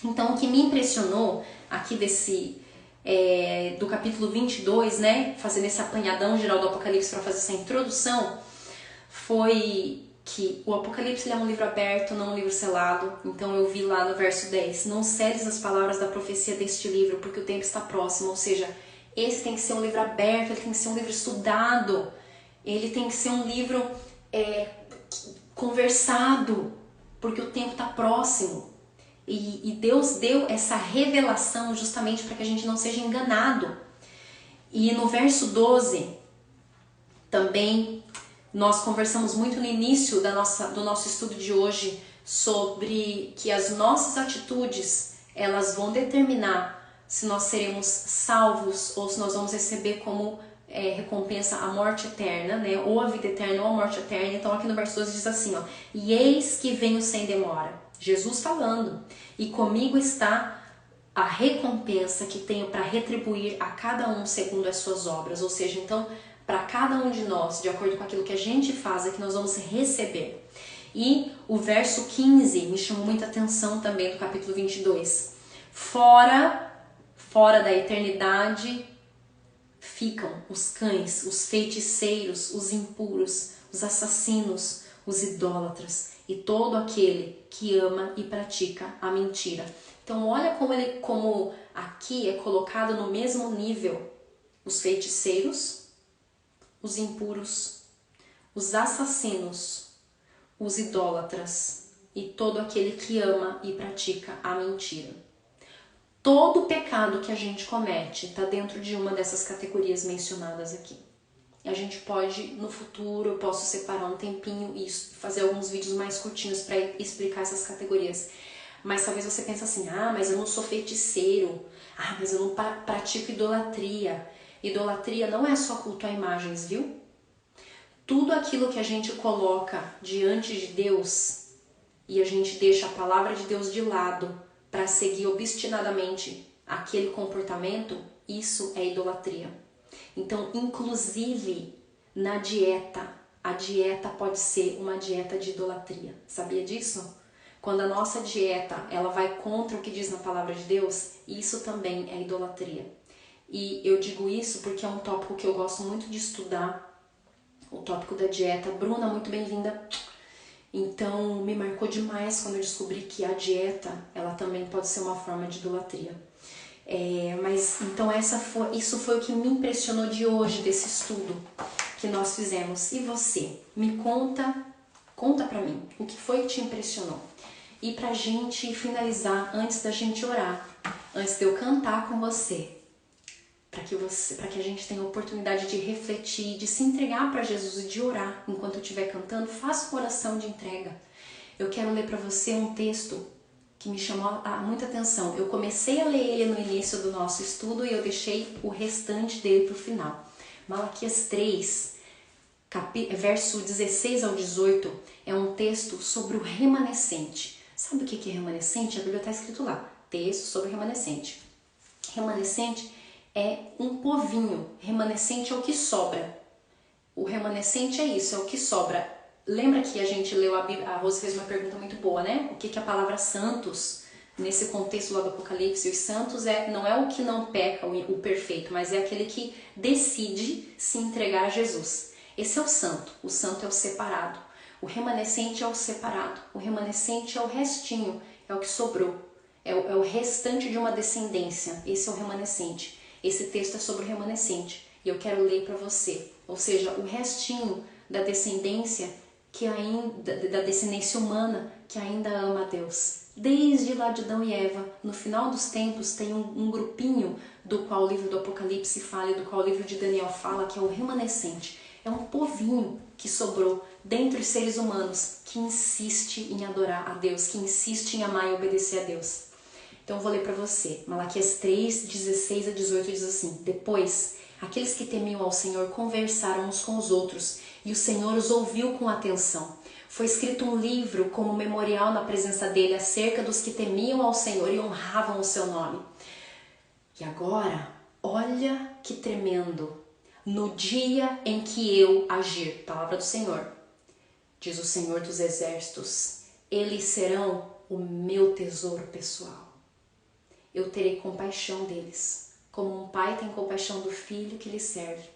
Então o que me impressionou aqui do capítulo 22, né? Fazendo esse apanhadão geral do Apocalipse para fazer essa introdução, foi que o Apocalipse é um livro aberto, não um livro selado. Então eu vi lá no verso 10, não seles as palavras da profecia deste livro, porque o tempo está próximo. Ou seja, esse tem que ser um livro aberto, ele tem que ser um livro estudado, ele tem que ser um livro conversado, porque o tempo está próximo. E Deus deu essa revelação justamente para que a gente não seja enganado. E no verso 12, também nós conversamos muito no início do nosso estudo de hoje sobre que as nossas atitudes, elas vão determinar se nós seremos salvos ou se nós vamos receber como recompensa a morte eterna, né? Ou a vida eterna ou a morte eterna. Então aqui no verso 12 diz assim, ó, e eis que venho sem demora. Jesus falando, e comigo está a recompensa que tenho para retribuir a cada um segundo as suas obras. Ou seja, então, para cada um de nós, de acordo com aquilo que a gente faz, é que nós vamos receber. E o verso 15 me chamou muita atenção também do capítulo 22. Fora da eternidade ficam os cães, os feiticeiros, os impuros, os assassinos, os idólatras e todo aquele que ama e pratica a mentira. Então olha como aqui é colocado no mesmo nível os feiticeiros, os impuros, os assassinos, os idólatras e todo aquele que ama e pratica a mentira. Todo pecado que a gente comete está dentro de uma dessas categorias mencionadas aqui. A gente pode, no futuro, eu posso separar um tempinho e fazer alguns vídeos mais curtinhos para explicar essas categorias. Mas talvez você pense assim, mas eu não sou feiticeiro, mas eu não pratico idolatria. Idolatria não é só culto a imagens, viu? Tudo aquilo que a gente coloca diante de Deus e a gente deixa a palavra de Deus de lado para seguir obstinadamente aquele comportamento, isso é idolatria. Então, inclusive na dieta, a dieta pode ser uma dieta de idolatria. Sabia disso? Quando a nossa dieta ela vai contra o que diz na palavra de Deus, isso também é idolatria. E eu digo isso porque é um tópico que eu gosto muito de estudar, o tópico da dieta. Bruna, muito bem-vinda. Então, me marcou demais quando eu descobri que a dieta, ela também pode ser uma forma de idolatria. Mas então isso foi o que me impressionou de hoje, desse estudo que nós fizemos. E você? Me conta pra mim, o que foi que te impressionou? E pra gente finalizar, antes da gente orar, antes de eu cantar com você, para que a gente tenha a oportunidade de refletir, de se entregar para Jesus e de orar enquanto eu estiver cantando, faça uma oração de entrega. Eu quero ler para você um texto que me chamou muita atenção. Eu comecei a ler ele no início do nosso estudo e eu deixei o restante dele para o final. Malaquias 3, verso 16 ao 18, é um texto sobre o remanescente. Sabe o que é remanescente? A Bíblia está escrito lá, texto sobre o remanescente. Remanescente é um povinho, remanescente é o que sobra. O remanescente é isso, é o que sobra. Lembra que a gente leu a Bíblia, a Rose fez uma pergunta muito boa, né? O que é a palavra santos, nesse contexto lá do Apocalipse? Os santos não é o que não peca, o perfeito, mas é aquele que decide se entregar a Jesus. Esse é o santo é o separado. O remanescente é o separado, o remanescente é o restinho, é o que sobrou. É o restante de uma descendência, esse é o remanescente. Esse texto é sobre o remanescente e eu quero ler para você. Ou seja, o restinho da descendência da descendência humana que ainda ama a Deus, Desde lá de Adão e Eva, no final dos tempos, tem um grupinho do qual o livro do Apocalipse fala e do qual o livro de Daniel fala, que é o remanescente. É um povinho que sobrou dentre os seres humanos que insiste em adorar a Deus, que insiste em amar e obedecer a Deus. Então eu vou ler para você. Malaquias 3, 16 a 18 diz assim: Depois, aqueles que temiam ao Senhor conversaram uns com os outros, e o Senhor os ouviu com atenção. Foi escrito um livro como memorial na presença dele acerca dos que temiam ao Senhor e honravam o seu nome. E agora, olha que tremendo, no dia em que eu agir, palavra do Senhor, diz o Senhor dos Exércitos, eles serão o meu tesouro pessoal. Eu terei compaixão deles, como um pai tem compaixão do filho que lhe serve.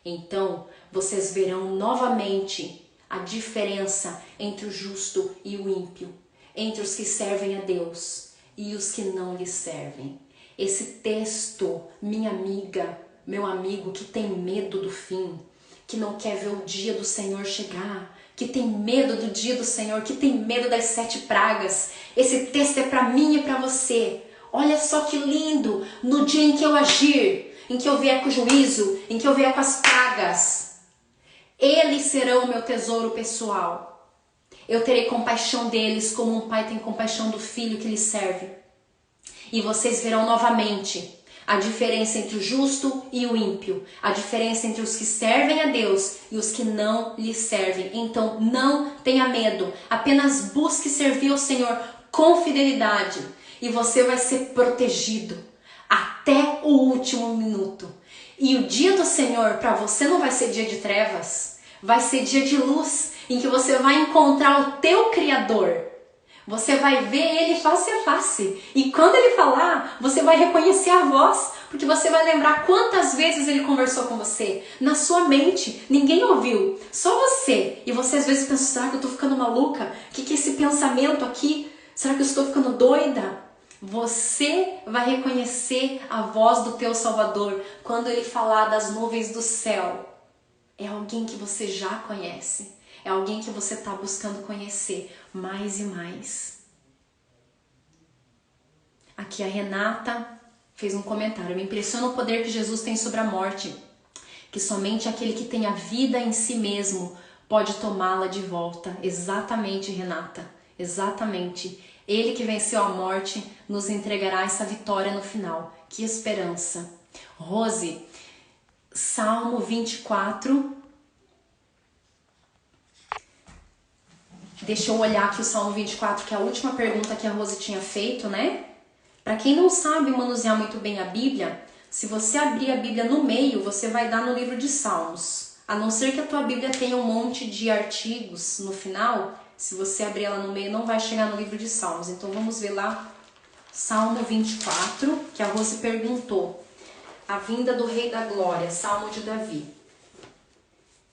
Então, vocês verão novamente a diferença entre o justo e o ímpio, entre os que servem a Deus e os que não lhe servem. Esse texto, minha amiga, meu amigo que tem medo do fim, que não quer ver o dia do Senhor chegar, que tem medo do dia do Senhor, que tem medo das 7 pragas, esse texto é para mim e para você. Olha só que lindo, no dia em que eu agir, em que eu vier com o juízo, em que eu vier com as pragas, eles serão o meu tesouro pessoal. Eu terei compaixão deles como um pai tem compaixão do filho que lhe serve. E vocês verão novamente a diferença entre o justo e o ímpio, a diferença entre os que servem a Deus e os que não lhe servem. Então não tenha medo, apenas busque servir ao Senhor com fidelidade e você vai ser protegido até o último minuto. E o dia do Senhor para você não vai ser dia de trevas, vai ser dia de luz, em que você vai encontrar o teu Criador. Você vai ver ele face a face. E quando ele falar, você vai reconhecer a voz, porque você vai lembrar quantas vezes ele conversou com você. Na sua mente, ninguém ouviu, só você. E você às vezes pensa, será que eu tô ficando maluca? O que é esse pensamento aqui? Será que eu estou ficando doida? Você vai reconhecer a voz do teu Salvador quando ele falar das nuvens do céu. É alguém que você já conhece. É alguém que você está buscando conhecer mais e mais. Aqui a Renata fez um comentário. Me impressiona o poder que Jesus tem sobre a morte. Que somente aquele que tem a vida em si mesmo pode tomá-la de volta. Exatamente, Renata. Exatamente. Ele que venceu a morte nos entregará essa vitória no final. Que esperança. Rose, Salmo 24. Deixa eu olhar aqui o Salmo 24, que é a última pergunta que a Rose tinha feito, né? Para quem não sabe manusear muito bem a Bíblia, se você abrir a Bíblia no meio, você vai dar no livro de Salmos. A não ser que a tua Bíblia tenha um monte de artigos no final, se você abrir ela no meio, não vai chegar no livro de Salmos. Então vamos ver lá, Salmo 24, que a Rose perguntou. A vinda do Rei da Glória, Salmo de Davi.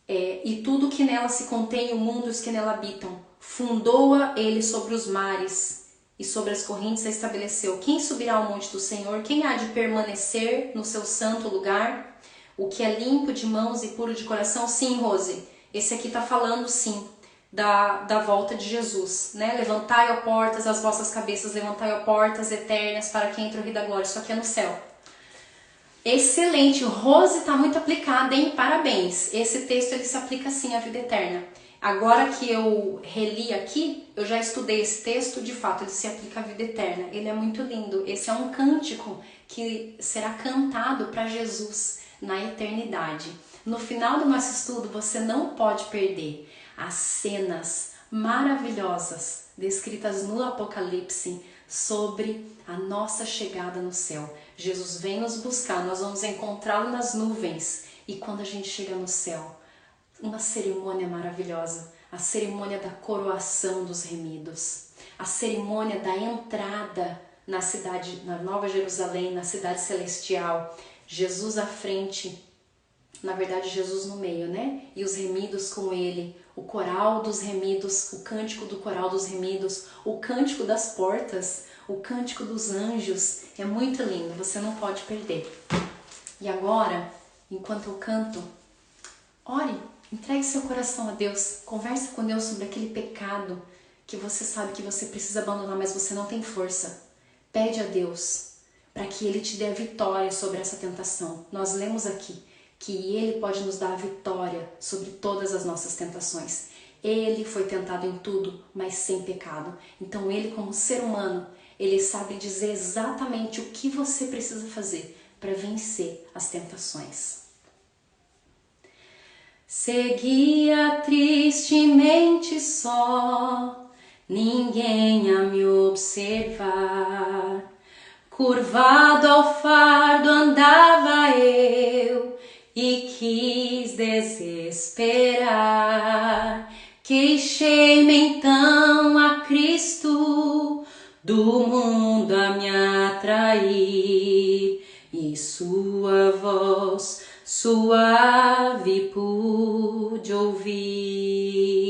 E tudo que nela se contém, o mundo e os que nela habitam. Fundou-a ele sobre os mares e sobre as correntes a estabeleceu. Quem subirá ao monte do Senhor? Quem há de permanecer no seu santo lugar? O que é limpo de mãos e puro de coração? Sim, Rose, esse aqui está falando sim da volta de Jesus, né? Levantai, ó portas, as vossas cabeças, levantai, ó portas eternas, para que entre o Rei da Glória. Isso aqui é no céu. Excelente, Rose está muito aplicada, hein? Parabéns. Esse texto ele se aplica sim à vida eterna. Agora que eu reli aqui, eu já estudei esse texto, de fato ele se aplica à vida eterna. Ele é muito lindo. Esse é um cântico que será cantado para Jesus na eternidade. No final do nosso estudo, você não pode perder as cenas maravilhosas descritas no Apocalipse sobre a nossa chegada no céu. Jesus vem nos buscar, nós vamos encontrá-lo nas nuvens. E quando a gente chega no céu, uma cerimônia maravilhosa, a cerimônia da coroação dos remidos, a cerimônia da entrada na cidade, na Nova Jerusalém, na cidade celestial, Jesus à frente, na verdade Jesus no meio, né? E os remidos com ele, o coral dos remidos, o cântico do coral dos remidos, o cântico das portas, o cântico dos anjos, é muito lindo, você não pode perder. E agora, enquanto eu canto, ore, entregue seu coração a Deus, converse com Deus sobre aquele pecado que você sabe que você precisa abandonar, mas você não tem força. Pede a Deus para que Ele te dê a vitória sobre essa tentação. Nós lemos aqui que Ele pode nos dar a vitória sobre todas as nossas tentações. Ele foi tentado em tudo, mas sem pecado. Então Ele, como ser humano, Ele sabe dizer exatamente o que você precisa fazer para vencer as tentações. Seguia tristemente só, ninguém a me observar. Curvado ao fardo andava eu e quis desesperar. Queixei-me então a Cristo, do mundo a me atrair, e sua voz suave pude ouvir.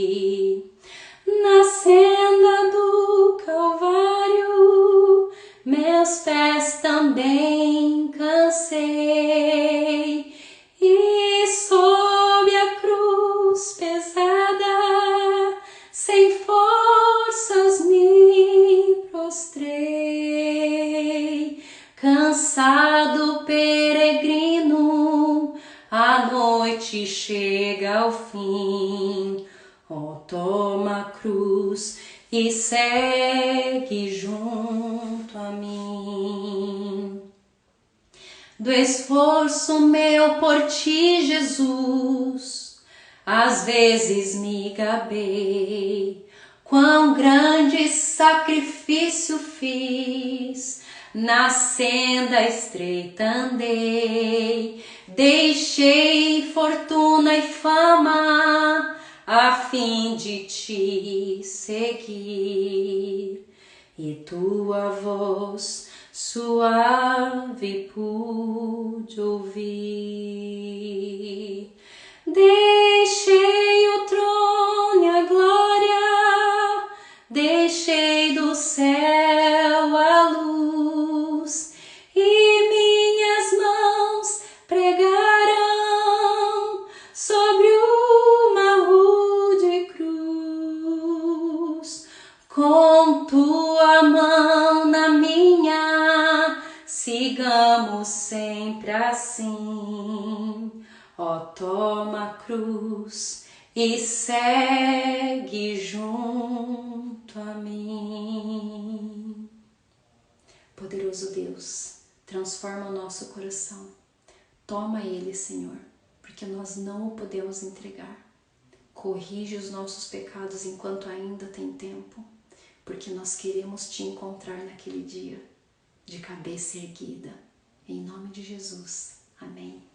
Na senda do Calvário, meus pés também cansei, e sob a cruz pesada, sem forças me prostrei. Cansado peregrino, a noite chega ao fim. Oh, toma a cruz e segue junto a mim. Do esforço meu por ti, Jesus, às vezes me gabei. Quão grande sacrifício fiz, na senda estreita andei. Deixei fortuna e fama, a fim de te seguir, e tua voz suave pude ouvir. Deixei o trono e a glória, deixei do céu a luz, e minhas mãos pregarão sobre uma rude cruz. Com tua mão na minha, sigamos sempre assim. Ó, toma a cruz e segue junto a mim. Poderoso Deus, transforma o nosso coração. Toma ele, Senhor, porque nós não o podemos entregar. Corrige os nossos pecados enquanto ainda tem tempo, porque nós queremos te encontrar naquele dia, de cabeça erguida. Em nome de Jesus. Amém.